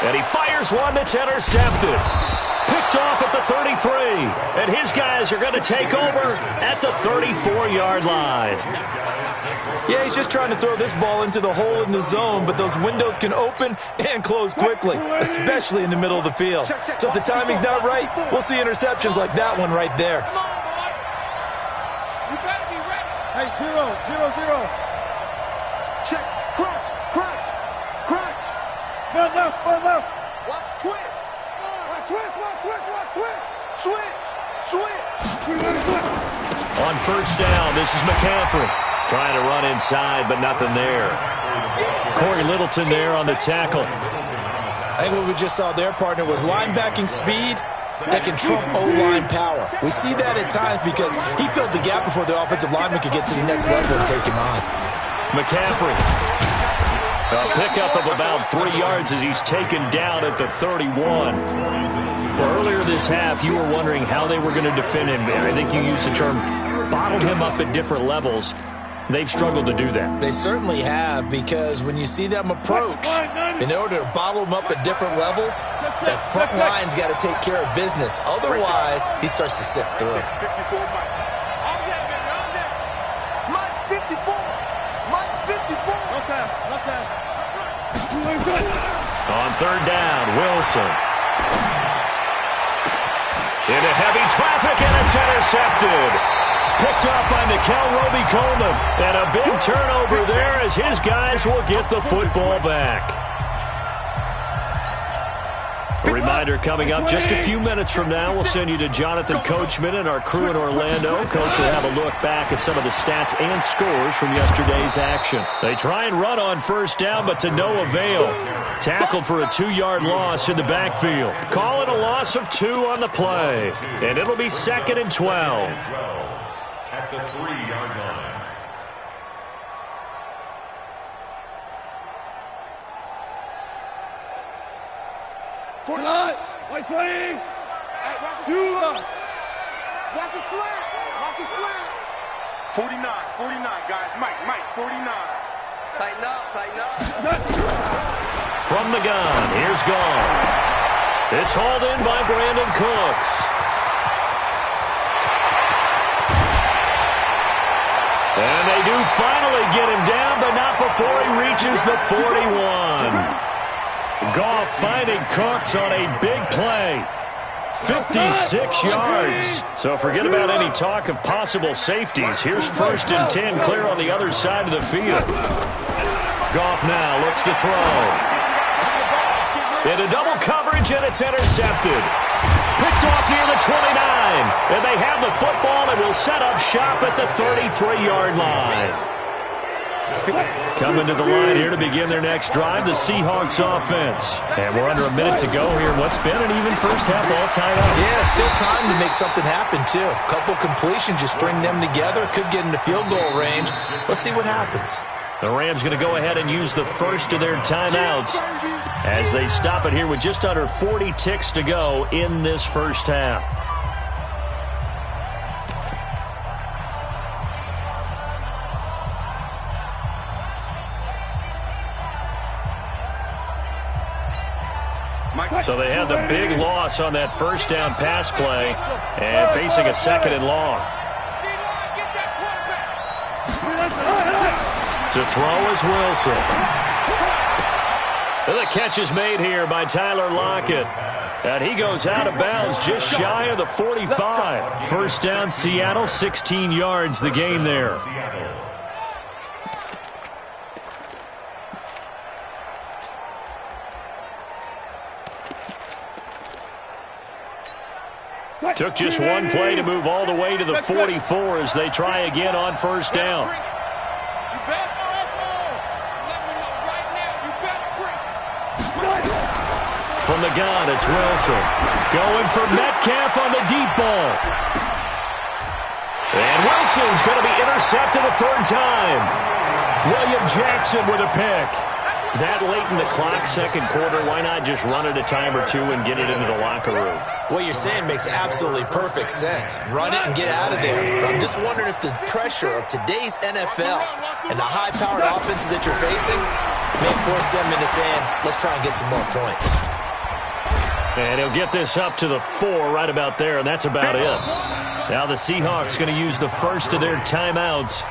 And he fires one that's intercepted. Picked off at the 33. And his guys are going to take over at the 34-yard line. Yeah, he's just trying to throw this ball into the hole in the zone, but those windows can open and close quickly, especially in the middle of the field. So if the timing's not right, we'll see interceptions like that one right there. Hey, 0-0-0. Check. Crunch. Run left. Watch twitch. Switch. On first down, this is McCaffrey. Trying to run inside, but nothing there. Corey Littleton there on the tackle. I think what we just saw there, partner, was linebacking speed that can trump O-line power. We see that at times because he filled the gap before the offensive lineman could get to the next level and take him on. McCaffrey. A pickup of about 3 yards as he's taken down at the 31. Well, earlier this half, you were wondering how they were going to defend him. I think you used the term bottled him up at different levels. They've struggled to do that. They certainly have, because when you see them approach, in order to bottle them up at different levels, that front line's got to take care of business. Otherwise, he starts to sift through. 54 Mike. Mike 54. Okay. On third down, Wilson. Into heavy traffic, and it's intercepted. Picked up by Nickel Roby-Coleman. And a big turnover there as his guys will get the football back. A reminder coming up just a few minutes from now. We'll send you to Jonathan Coachman and our crew in Orlando. Coach will have a look back at some of the stats and scores from yesterday's action. They try and run on first down, but to no avail. Tackled for a 2-yard loss in the backfield. Call it a loss of 2 on the play. And it'll be 2nd and 12. At the 3-yard line. White playing. Hey, watch his flat. 49, guys. Mike, 49. Tighten up. From the gun, here's Goff. It's hauled in by Brandon Cooks. And they do finally get him down, but not before he reaches the 41. Goff finding Cooks on a big play. 56 yards. So forget about any talk of possible safeties. Here's 1st and 10 clear on the other side of the field. Goff now looks to throw. Into double coverage, and it's intercepted. Picked off near the 29. And they have the football and will set up shop at the 33-yard line. Coming to the line here to begin their next drive, the Seahawks offense. And we're under a minute to go here. What's been an even first half, all tied up. Yeah, still time to make something happen, too. A couple completions, just string them together. Could get into field goal range. Let's see what happens. The Rams going to go ahead and use the first of their timeouts. as they stop it here with just under 40 ticks to go in this first half. So they had the big loss on that first down pass play and facing a second and long. To throw is Wilson. And the catch is made here by Tyler Lockett. And he goes out of bounds just shy of the 45. First down, Seattle, 16 yards the gain there. Took just one play to move all the way to the 44 as they try again on first down. From the gun, it's Wilson. Going for Metcalf on the deep ball. And Wilson's going to be intercepted a third time. William Jackson with a pick. That late in the clock, second quarter, why not just run it a time or two and get it into the locker room? What you're saying makes absolutely perfect sense. Run it and get out of there. But I'm just wondering if the pressure of today's NFL and the high-powered offenses that you're facing may force them into saying, let's try and get some more points. And he'll get this up to the 4 right about there, and that's about it. Now the Seahawks going to use the first of their timeouts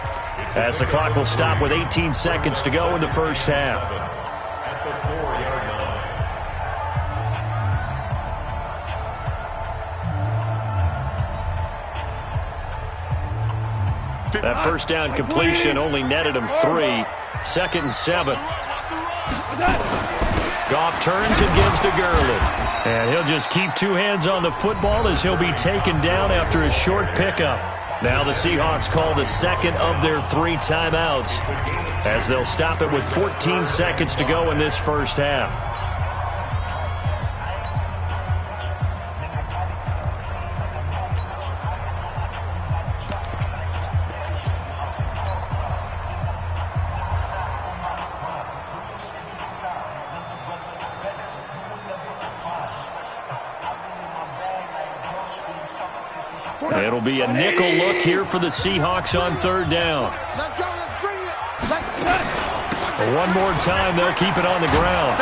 as the clock will stop with 18 seconds to go in the first half. At the 4-yard line. That first down completion only netted him 3. Second and 7. Goff turns and gives to Gurley. And he'll just keep two hands on the football as he'll be taken down after a short pickup. Now the Seahawks call the second of their 3 timeouts as they'll stop it with 14 seconds to go in this first half. It'll be a nickel look here for the Seahawks on third down. Let's go, let's bring it. One more time, they'll keep it on the ground.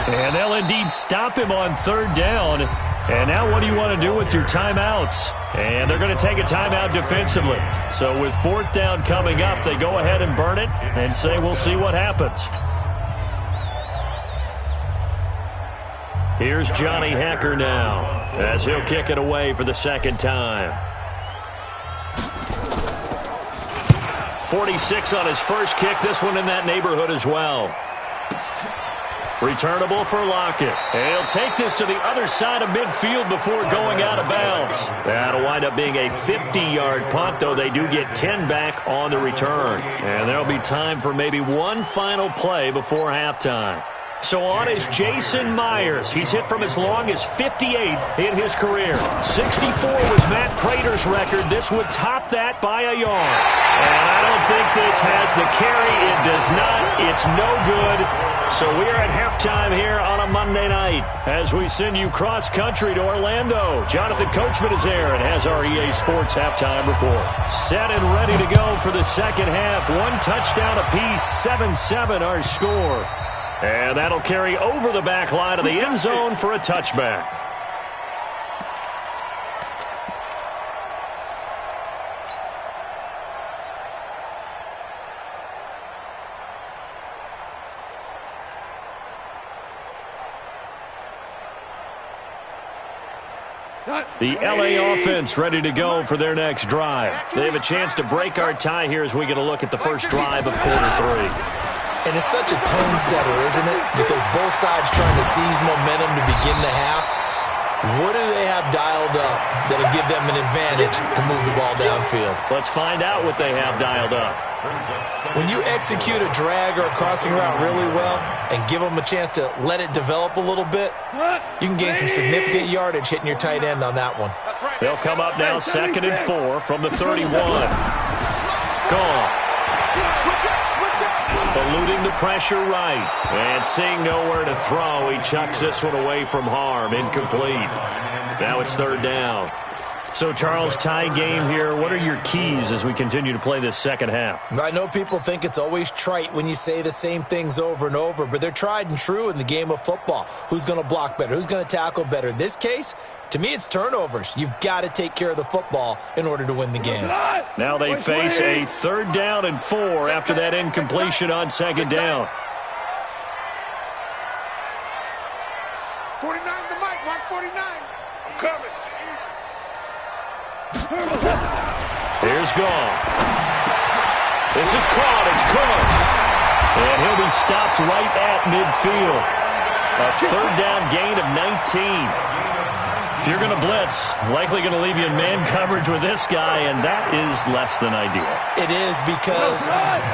And they'll indeed stop him on third down. And now what do you want to do with your timeouts? And they're going to take a timeout defensively. So with fourth down coming up, they go ahead and burn it and say we'll see what happens. Here's Johnny Hecker now as he'll kick it away for the second time. 46 on his first kick. This one in that neighborhood as well. Returnable for Lockett. And he'll take this to the other side of midfield before going out of bounds. That'll wind up being a 50-yard punt, though they do get 10 back on the return. And there'll be time for maybe one final play before halftime. So on is Jason Myers. He's hit from as long as 58 in his career. 64 was Matt Prater's record. This would top that by a yard. And I don't think this has the carry. It does not. It's no good. So we're at halftime here on a Monday night as we send you cross-country to Orlando. Jonathan Coachman is there and has our EA Sports halftime report. Set and ready to go for the second half. One touchdown apiece, 7-7 our score. And that'll carry over the back line of the end zone for a touchback. The LA offense ready to go for their next drive. They have a chance to break our tie here as we get a look at the first drive of quarter 3. And it's such a tone setter, isn't it? Because both sides trying to seize momentum to begin the half. What do they have dialed up that'll give them an advantage to move the ball downfield? Let's find out what they have dialed up. When you execute a drag or a crossing route really well and give them a chance to let it develop a little bit, you can gain some significant yardage hitting your tight end on that one. They'll come up now 2nd and 4 from the 31. Gone. The eluding the pressure right. And seeing nowhere to throw, he chucks this one away from harm. Incomplete. Now it's third down. So, Charles, tie game here. What are your keys as we continue to play this second half? I know people think it's always trite when you say the same things over and over, but they're tried and true in the game of football. Who's going to block better? Who's going to tackle better? In this case, to me, it's turnovers. You've got to take care of the football in order to win the game. Now they face a 3rd down and 4 after that incompletion on 2nd down. 49 the mic, watch 49. I'm coming. Here's Goff. This is caught. It's close. And he'll be stopped right at midfield. A 3rd down gain of 19. If you're going to blitz, likely going to leave you in man coverage with this guy, and that is less than ideal. It is, because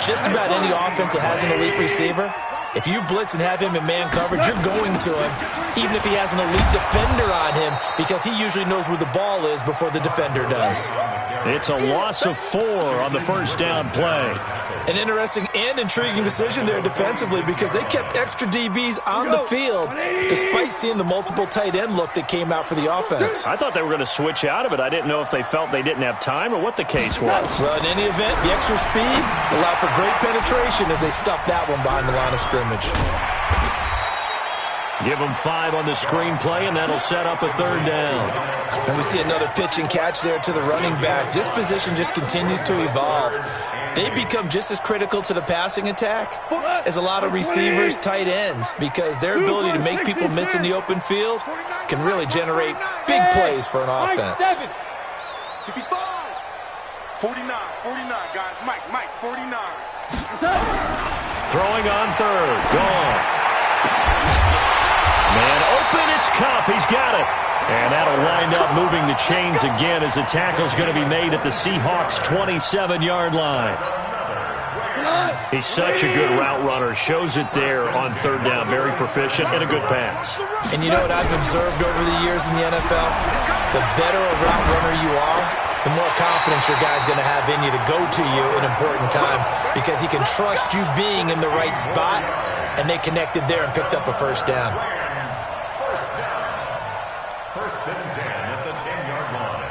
just about any offense that has an elite receiver, if you blitz and have him in man coverage, you're going to him, even if he has an elite defender on him, because he usually knows where the ball is before the defender does. It's a loss of 4 on the 1st down play. An interesting and intriguing decision there defensively, because they kept extra DBs on the field despite seeing the multiple tight end look that came out for the offense. I thought they were going to switch out of it. I didn't know if they felt they didn't have time or what the case was. Well, in any event, the extra speed allowed for great penetration as they stuffed that one behind the line of scrimmage. Give them 5 on the screenplay, and that'll set up a 3rd down. And we see another pitch and catch there to the running back. This position just continues to evolve. They become just as critical to the passing attack as a lot of receivers, tight ends, because their ability to make people miss in the open field can really generate big plays for an offense. 55. 49, guys. Mike, 49. Throwing on 3rd. Goff. Man open, it's Cup. He's got it. And that'll wind up moving the chains again as the tackle's going to be made at the Seahawks' 27-yard line. He's such a good route runner. Shows it there on 3rd down. Very proficient and a good pass. And you know what I've observed over the years in the NFL? The better a route runner you are, the more confidence your guy's going to have in you to go to you in important times, because he can trust you being in the right spot, and they connected there and picked up a 1st down. First and 10 at the 10-yard line.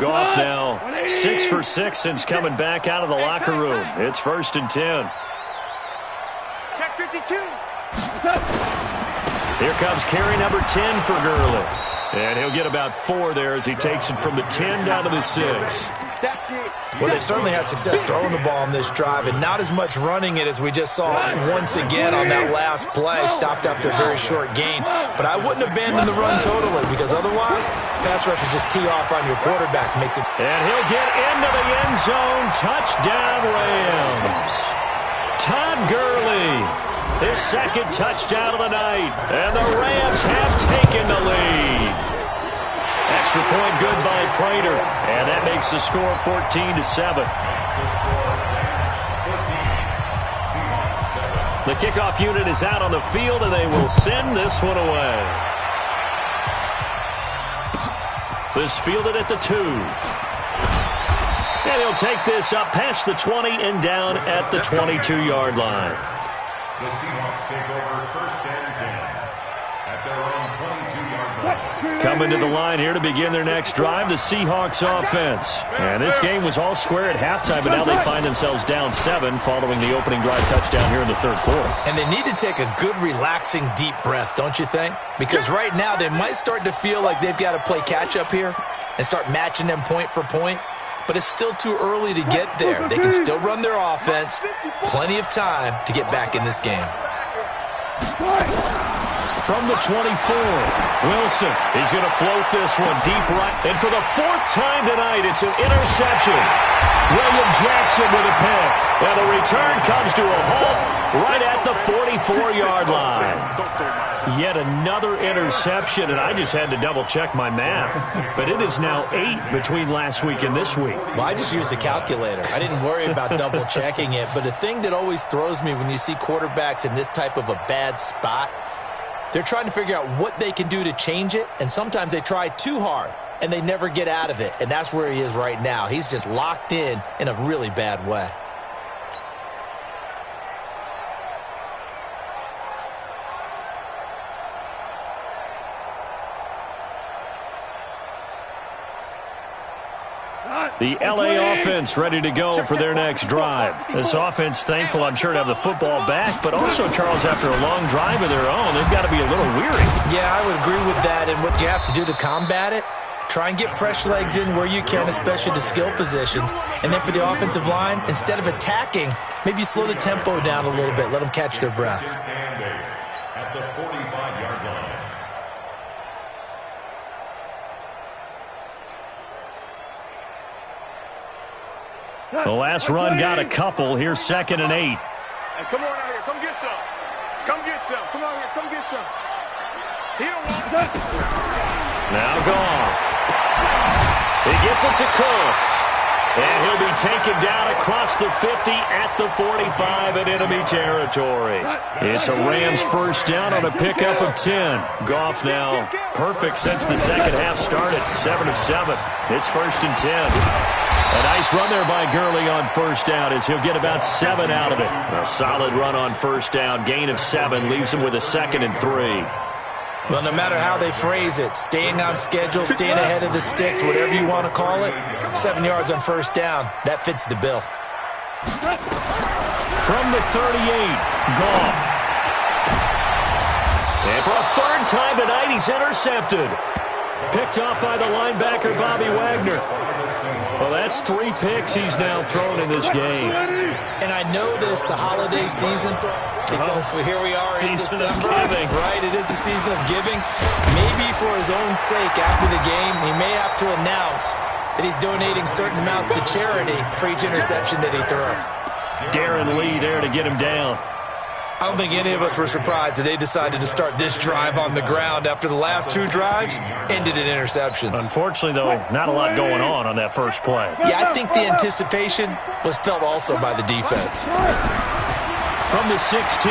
Goff now 6 for 6 since coming back out of the locker room. It's 1st and 10. Check 52. Here comes carry number 10 for Gurley. And he'll get about 4 there as he takes it from the 10 down to the 6. Well, they certainly had success throwing the ball on this drive, and not as much running it as we just saw once again on that last play. Stopped after a very short gain. But I wouldn't abandon the run totally, because otherwise, pass rushers just tee off on your quarterback. Makes it. And he'll get into the end zone. Touchdown, Rams. Todd Gurley, his 2nd touchdown of the night. And the Rams have taken the lead. Extra point good by Prater, and that makes the score 14-7. The kickoff unit is out on the field, and they will send this one away. This fielded at the 2. And he'll take this up past the 20 and down at the 22-yard line. The Seahawks take over 1st and 10 at their own 22-yard line. Coming to the line here to begin their next drive, the Seahawks offense. And this game was all square at halftime, but now they find themselves down 7 following the opening drive touchdown here in the 3rd quarter. And they need to take a good, relaxing, deep breath, don't you think? Because right now they might start to feel like they've got to play catch-up here and start matching them point for point. But it's still too early to get there. They can still run their offense. Plenty of time to get back in this game. From the 24, Wilson. He's going to float this one deep right. And for the 4th time tonight, it's an interception. William Jackson with a pick. And the return comes to a halt right at the 44-yard line. Yet another interception, and I just had to double-check my math. But it is now 8 between last week and this week. Well, I just used a calculator. I didn't worry about double-checking it. But the thing that always throws me when you see quarterbacks in this type of a bad spot, they're trying to figure out what they can do to change it, and sometimes they try too hard. and they never get out of it. And that's where he is right now. He's just locked in a really bad way. The LA offense ready to go for their next drive. This offense thankful, I'm sure, to have the football back, but also, Charles, after a long drive of their own, they've got to be a little weary. Yeah, I would agree with that, and what you have to do to combat it, try and get fresh legs in where you can, especially the skill positions. And then for the offensive line, instead of attacking, maybe slow the tempo down a little bit, let them catch their breath. At the 45-yard line. The last run got a couple. Here's 2nd and 8. Hey, come on out here. Come get some. Come get some. Come out here. Come get some. He don't want that. Now Goff. He gets it to Cooks. And he'll be taken down across the 50 at the 45 in enemy territory. It's a Rams first down on a pickup of 10. Goff now perfect since the second half started. 7 of 7. It's 1st and 10. A nice run there by Gurley on first down as he'll get about 7 out of it. A solid run on first down. Gain of 7 leaves him with a 2nd and 3. Well, no matter how they phrase it, staying on schedule, staying ahead of the sticks, whatever you want to call it, 7 yards on first down, that fits the bill. From the 38, Goff. And for a 3rd time tonight, he's intercepted. Picked off by the linebacker, Bobby Wagner. Well, that's 3 picks he's now thrown in this game. And I know this, the holiday season, because here we are in December. Right, it is the season of giving. Maybe for his own sake, after the game, he may have to announce that he's donating certain amounts to charity for each interception that he threw. Darren Lee there to get him down. I don't think any of us were surprised that they decided to start this drive on the ground after the last 2 drives ended in interceptions. Unfortunately, though, not a lot going on that first play. Yeah, I think the anticipation was felt also by the defense. From the 16,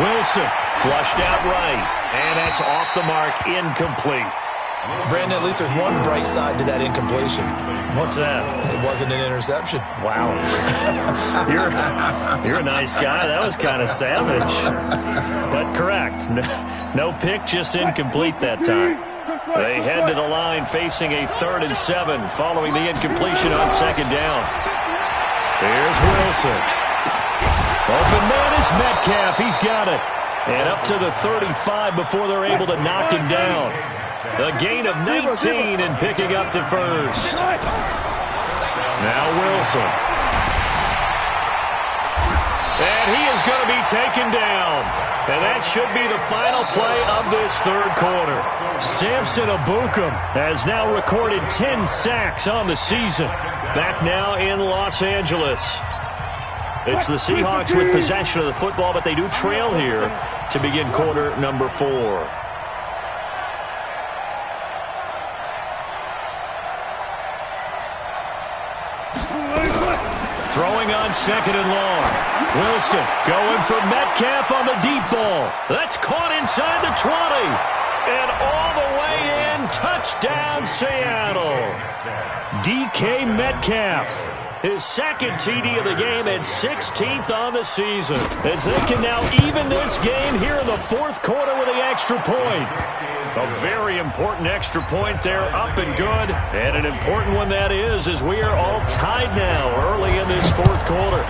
Wilson flushed out right, and that's off the mark, incomplete. Brandon, at least there's one bright side to that incompletion. What's that? It wasn't an interception. Wow. You're a nice guy. That was kind of savage. But correct. No pick, just incomplete that time. They head to the line facing a 3rd and 7 following the incompletion on 2nd down. Here's Wilson. Open man is Metcalf. He's got it. And up to the 35 before they're able to knock him down. A gain of 19 and picking up the first. Now Wilson. And he is going to be taken down. And that should be the final play of this 3rd quarter. Samson Ebukam has now recorded 10 sacks on the season. Back now in Los Angeles. It's the Seahawks with possession of the football, but they do trail here to begin quarter number 4. Throwing on 2nd and long. Wilson going for Metcalf on the deep ball. That's caught inside the 20. And all the way in, touchdown Seattle. DK Metcalf. His 2nd TD of the game and 16th on the season. As they can now even this game here in the 4th quarter with the extra point. A very important extra point there, up and good. And an important one that is, as we are all tied now early in this 4th quarter.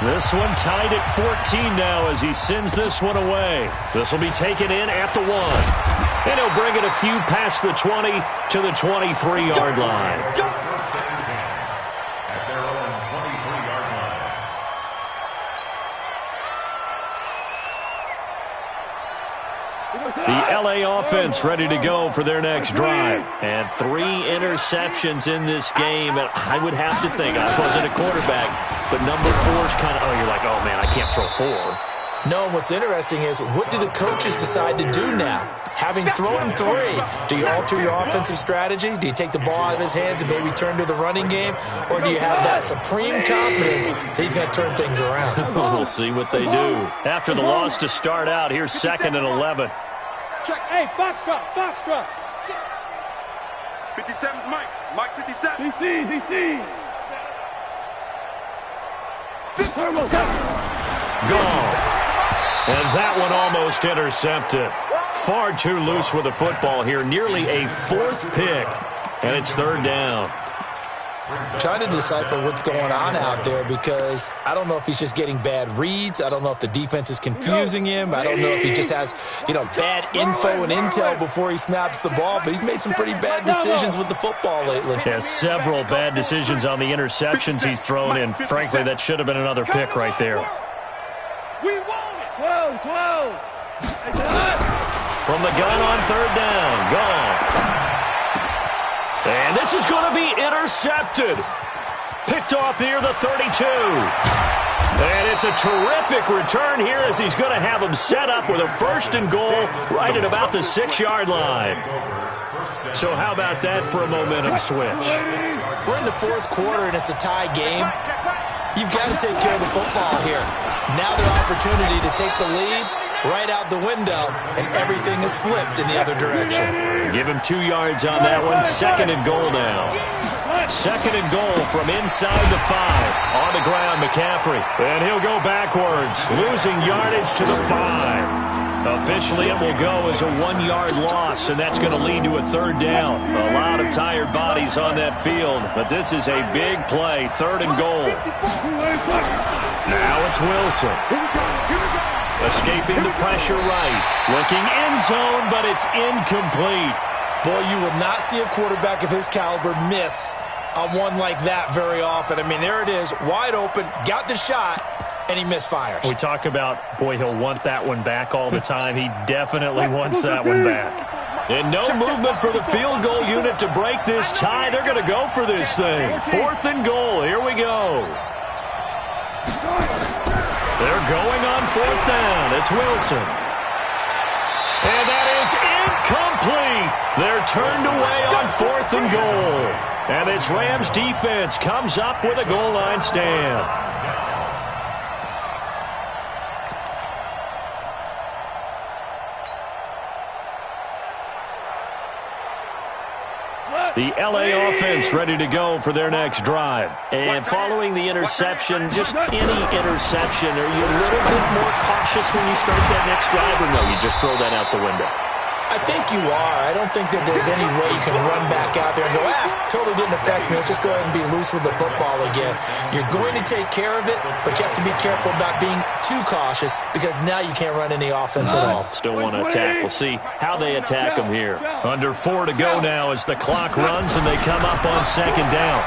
This one tied at 14 now as he sends this one away. This will be taken in at the 1. And he'll bring it a few past the 20 to the 23-yard line. The LA offense ready to go for their next drive. And 3 interceptions in this game. And I would have to think, I wasn't a quarterback, but number 4 is kind of, you're like, oh, man, I can't throw 4. No, what's interesting is, what do the coaches decide to do now? Having thrown 3, do you alter your offensive strategy? Do you take the ball out of his hands and maybe turn to the running game? Or do you have that supreme confidence that he's going to turn things around? We'll see what they do. After the loss to start out, here's 2nd and 11. Hey, Foxtrot, Foxtrot. 57's Mike. Mike 57. DC. Gone. And that one almost intercepted. Far too loose with the football here. Nearly a fourth pick. And it's third down. Trying to decipher what's going on out there because I don't know if he's just getting bad reads. I don't know if the defense is confusing him. I don't know if he just has, bad info and intel before he snaps the ball. But he's made some pretty bad decisions with the football lately. Has several bad decisions on the interceptions he's thrown in. Frankly, that should have been another pick right there. We want it. 12. From the gun on third down. Gone. And this is going to be intercepted. Picked off near the 32. And it's a terrific return here as he's going to have him set up with a first and goal right at about the 6-yard line. So how about that for a momentum switch? We're in the fourth quarter and it's a tie game. You've got to take care of the football here. Now their opportunity to take the lead right out the window, and everything is flipped in the other direction. Give him 2 yards on that one. Second and goal now. Second and goal from inside the 5. On the ground, McCaffrey. And he'll go backwards, losing yardage to the 5. Officially, it will go as a 1-yard loss, and that's going to lead to a third down. A lot of tired bodies on that field, but this is a big play. Third and goal. Now it's Wilson. Escaping the pressure right. Looking end zone, but it's incomplete. Boy, you will not see a quarterback of his caliber miss on one like that very often. I mean, there it is, wide open, got the shot, and he misfires. We talk about, boy, he'll want that one back all the time. He definitely wants that one back. And no movement for the field goal unit to break this tie. They're going to go for this thing. Fourth and goal. Here we go. They're going on fourth down. It's Wilson. And that is incomplete. They're turned away on fourth and goal. And this Rams defense comes up with a goal line stand. The LA offense ready to go for their next drive. And following the interception, just any interception, are you a little bit more cautious when you start that next drive, or no, you just throw that out the window? I think you are. I don't think that there's any way you can run back out there and go, totally didn't affect me. Let's just go ahead and be loose with the football again. You're going to take care of it, but you have to be careful about being too cautious because now you can't run any offense at all. Still want to attack. We'll see how they attack them here. Under 4 to go now as the clock runs and they come up on second down.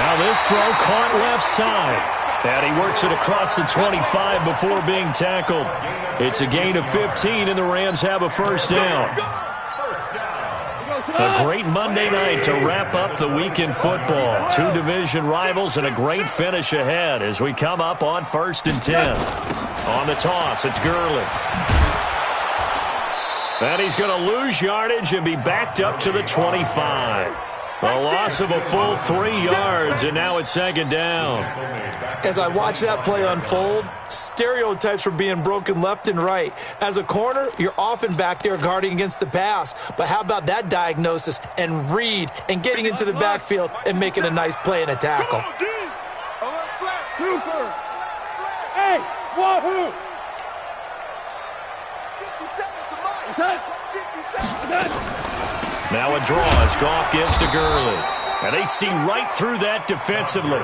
Now this throw caught left side. And he works it across the 25 before being tackled. It's a gain of 15, and the Rams have a first down. A great Monday night to wrap up the week in football. 2 division rivals and a great finish ahead as we come up on 1st and 10. On the toss, it's Gurley. And he's going to lose yardage and be backed up to the 25. A loss of a full 3 yards, and now it's second down. As I watch that play unfold, stereotypes were being broken left and right. As a corner, you're often back there guarding against the pass. But how about that diagnosis and read and getting into the backfield and making a nice play and a tackle? Super. Hey, wahoo! 57. Now a draw as Goff gives to Gurley. And they see right through that defensively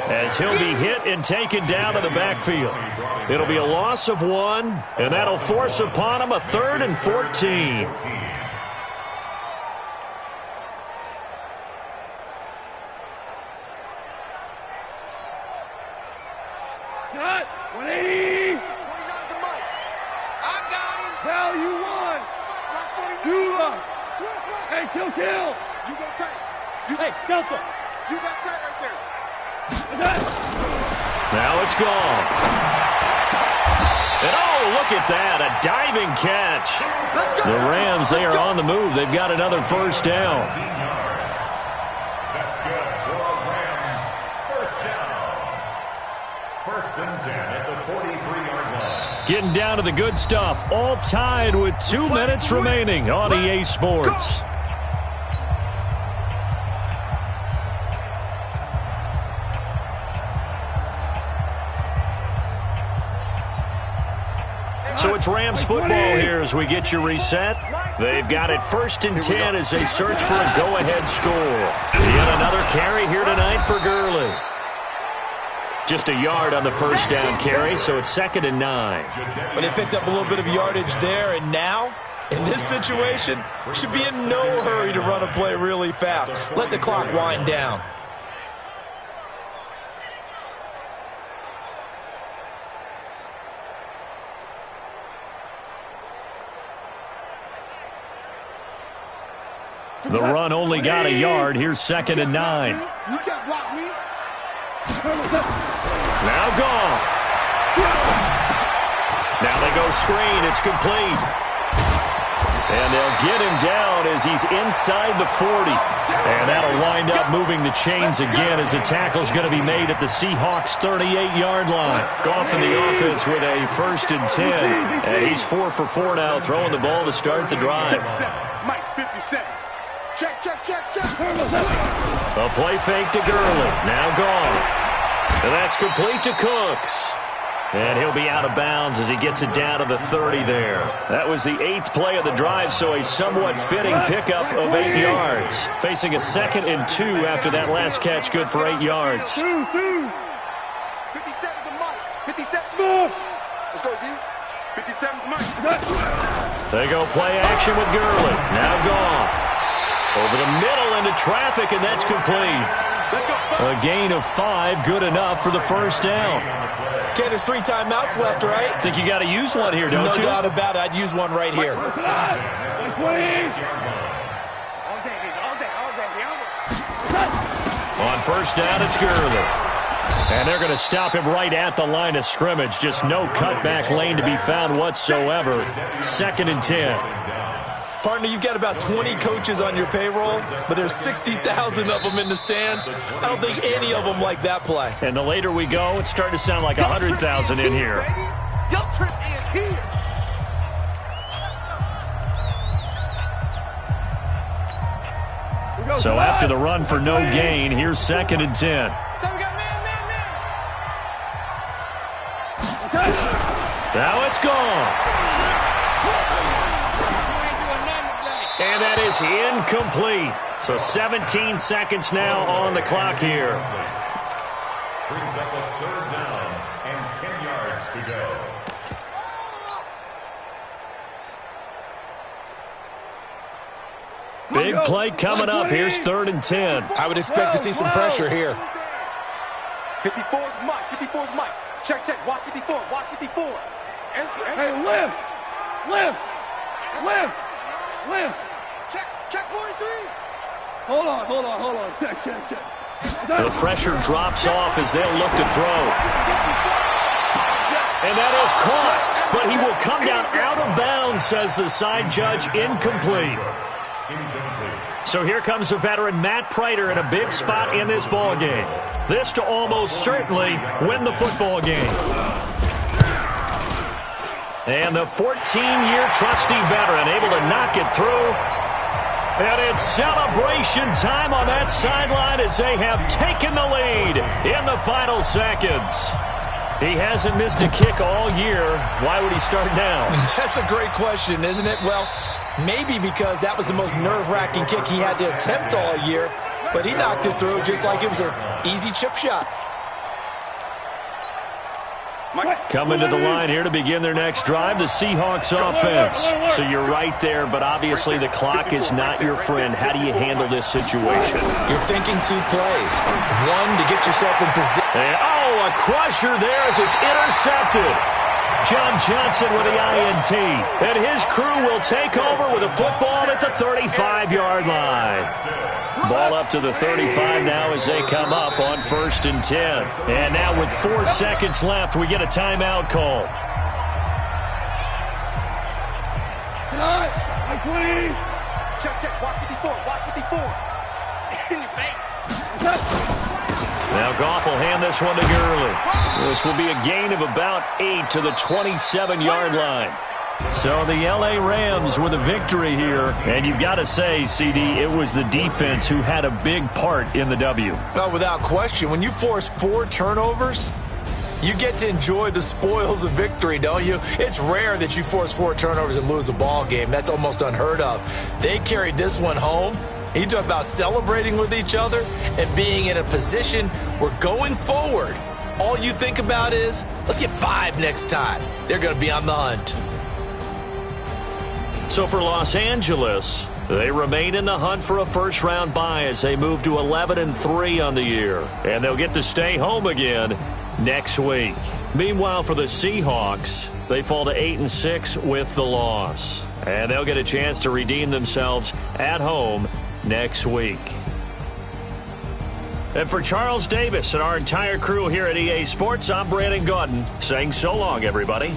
as he'll be hit and taken down to the backfield. It'll be a loss of 1, and that'll force upon him a 3rd and 14. Cut! 180! I got him! Hell, you won! Dula! Hey, kill! You go tight. Hey, Delta! You got tight right there. Now it's gone. And oh, look at that, a diving catch. The Rams, they are on the move. They've got another first down. That's good for Rams. First down. 1st and 10 at the 43-yard line. Getting down to the good stuff. All tied with 2 minutes remaining on EA Sports. So it's Rams football here as we get you reset. They've got it 1st and 10 as they search for a go-ahead score. Yet another carry here tonight for Gurley. Just a yard on the first down carry, so it's 2nd and 9. But they picked up a little bit of yardage there, and now, in this situation, should be in no hurry to run a play really fast. Let the clock wind down. The run only got a yard. Here's 2nd and 9. You can't block me. Now gone. Now they go screen. It's complete. And they'll get him down as he's inside the 40. And that'll wind up moving the chains again as the tackle's going to be made at the Seahawks' 38-yard line. Goff in the offense with a 1st and 10. And he's 4 for 4 now, throwing the ball to start the drive. Mike, 57. Check. A play fake to Gurley. Now gone. And that's complete to Cooks. And he'll be out of bounds as he gets it down to the 30 there. That was the 8th play of the drive, so a somewhat fitting pickup of 8 yards. Facing a 2nd and 2 after that last catch, good for 8 yards. 57 to Mike. 57. Let's go, D. 57 to Mike. They go play action with Gurley. Now gone. Over the middle into traffic, and that's complete. A gain of 5, good enough for the first down. Okay, there's 3 timeouts left, right? Think you got to use one here, don't you? No doubt about it. I'd use one right here. On first down, it's Gurley. And they're going to stop him right at the line of scrimmage. Just no cutback lane to be found whatsoever. 2nd and 10. Partner, you've got about 20 coaches on your payroll, but there's 60,000 of them in the stands. I don't think any of them like that play. And the later we go, it's starting to sound like 100,000 in here. Your trip is here. So after the run for no gain, here's 2nd and 10. Now it's gone. And that is incomplete. So 17 seconds now on the clock here. Brings up a 3rd down and 10 yards to go. Big play coming up. Here's 3rd and 10. I would expect to see some pressure here. 54 is Mike. 54 is Mike. Check. Watch 54. Watch 54. Hey, live. Check 43. Hold on. Check. The pressure drops off as they'll look to throw. And that is caught. But he will come down out of bounds, says the side judge. Incomplete. So here comes the veteran Matt Prater in a big spot in this ball game. This to almost certainly win the football game. And the 14-year trusty veteran able to knock it through. And it's celebration time on that sideline as they have taken the lead in the final seconds. He hasn't missed a kick all year. Why would he start now? That's a great question, isn't it? Well, maybe because that was the most nerve-wracking kick he had to attempt all year, but he knocked it through just like it was an easy chip shot. Coming to the line here to begin their next drive, the Seahawks offense. So you're right there, but obviously the clock is not your friend. How do you handle this situation? You're thinking 2 plays. One, to get yourself in position. Oh, a crusher there as it's intercepted. John Johnson with the INT. And his crew will take over with a football at the 35-yard line. Ball up to the 35 now as they come up on 1st and 10. And now with 4 seconds left, we get a timeout call. Check. Watch 54. In your face. Now Goff will hand this one to Gurley. This will be a gain of about 8 to the 27-yard line. So the L.A. Rams with a victory here. And you've got to say, CD, it was the defense who had a big part in the W. Oh, without question. When you force 4 turnovers, You get to enjoy the spoils of victory, don't you? It's rare that you force 4 turnovers and lose a ball game. That's almost unheard of. They carried this one home. You talk about celebrating with each other and being in a position where going forward, all you think about is, let's get 5 next time. They're going to be on the hunt. So for Los Angeles, they remain in the hunt for a first-round bye as they move to 11-3 on the year. And they'll get to stay home again next week. Meanwhile, for the Seahawks, they fall to 8-6 with the loss. And they'll get a chance to redeem themselves at home next week. And for Charles Davis and our entire crew here at EA Sports, I'm Brandon Gaudin saying so long, everybody.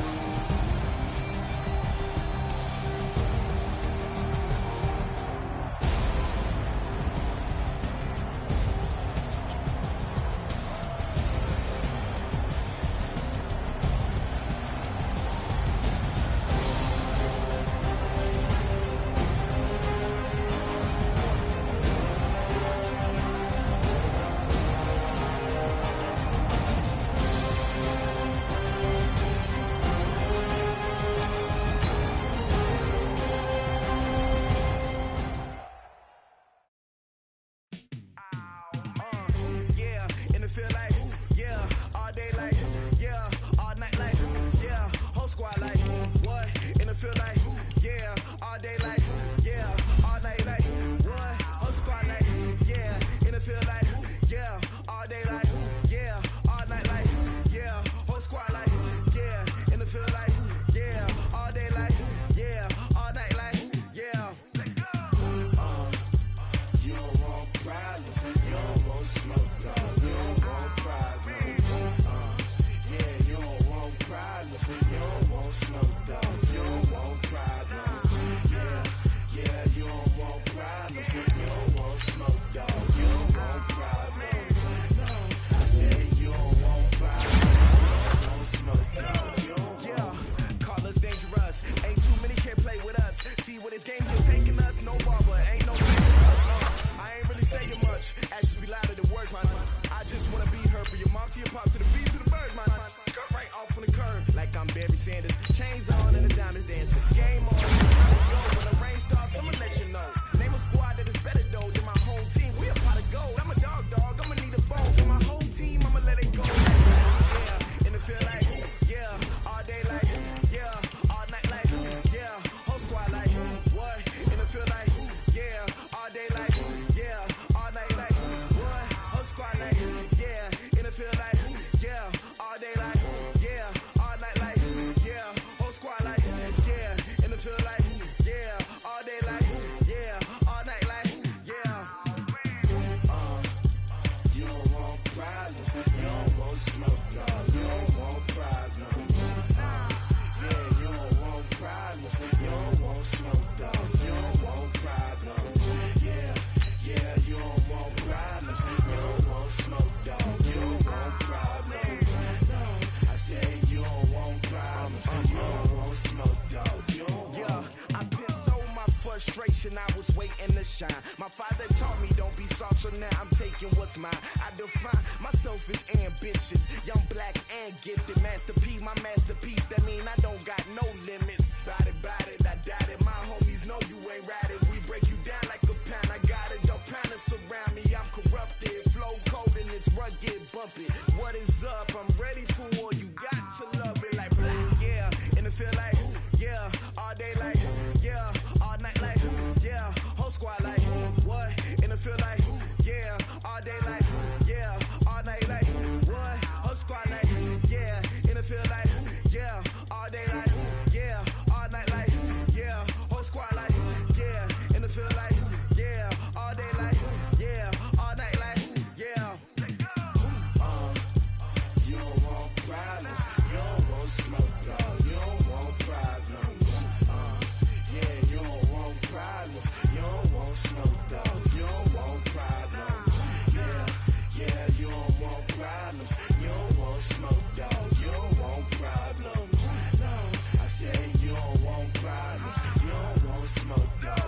I was waiting to shine. My father taught me don't be soft, so now I'm taking what's mine. I define myself as ambitious, young, black, and gifted. Master P, my masterpiece. That mean I don't got no limits. Bout it, I doubt it. My homies know you ain't ratted. We break you down like a pound. I got it, don't pound us around me. I'm corrupted, flow cold and it's rugged, bumpy. What is up? I'm ready for war. You got to love it like black, yeah. And it feel like, yeah, all day like, yeah, all night like, yeah, whole squad like, what? And it feel like, yeah, all day like, yeah, all night like, what? Whole squad like, yeah, and it feel like, yeah, all day like, yeah, all night like, yeah, whole squad like, yeah, and it feel like, yeah, all day like, yeah, all night like, yeah. You don't want problems, you don't want smoke, no, you don't want problems. Yeah, you don't want problems, you don't want smoke, dog, you don't want problems. Yeah, you don't want problems, you don't want smoke, dog, you don't want problems. No, I said you don't want problems, you don't want smoke, dog.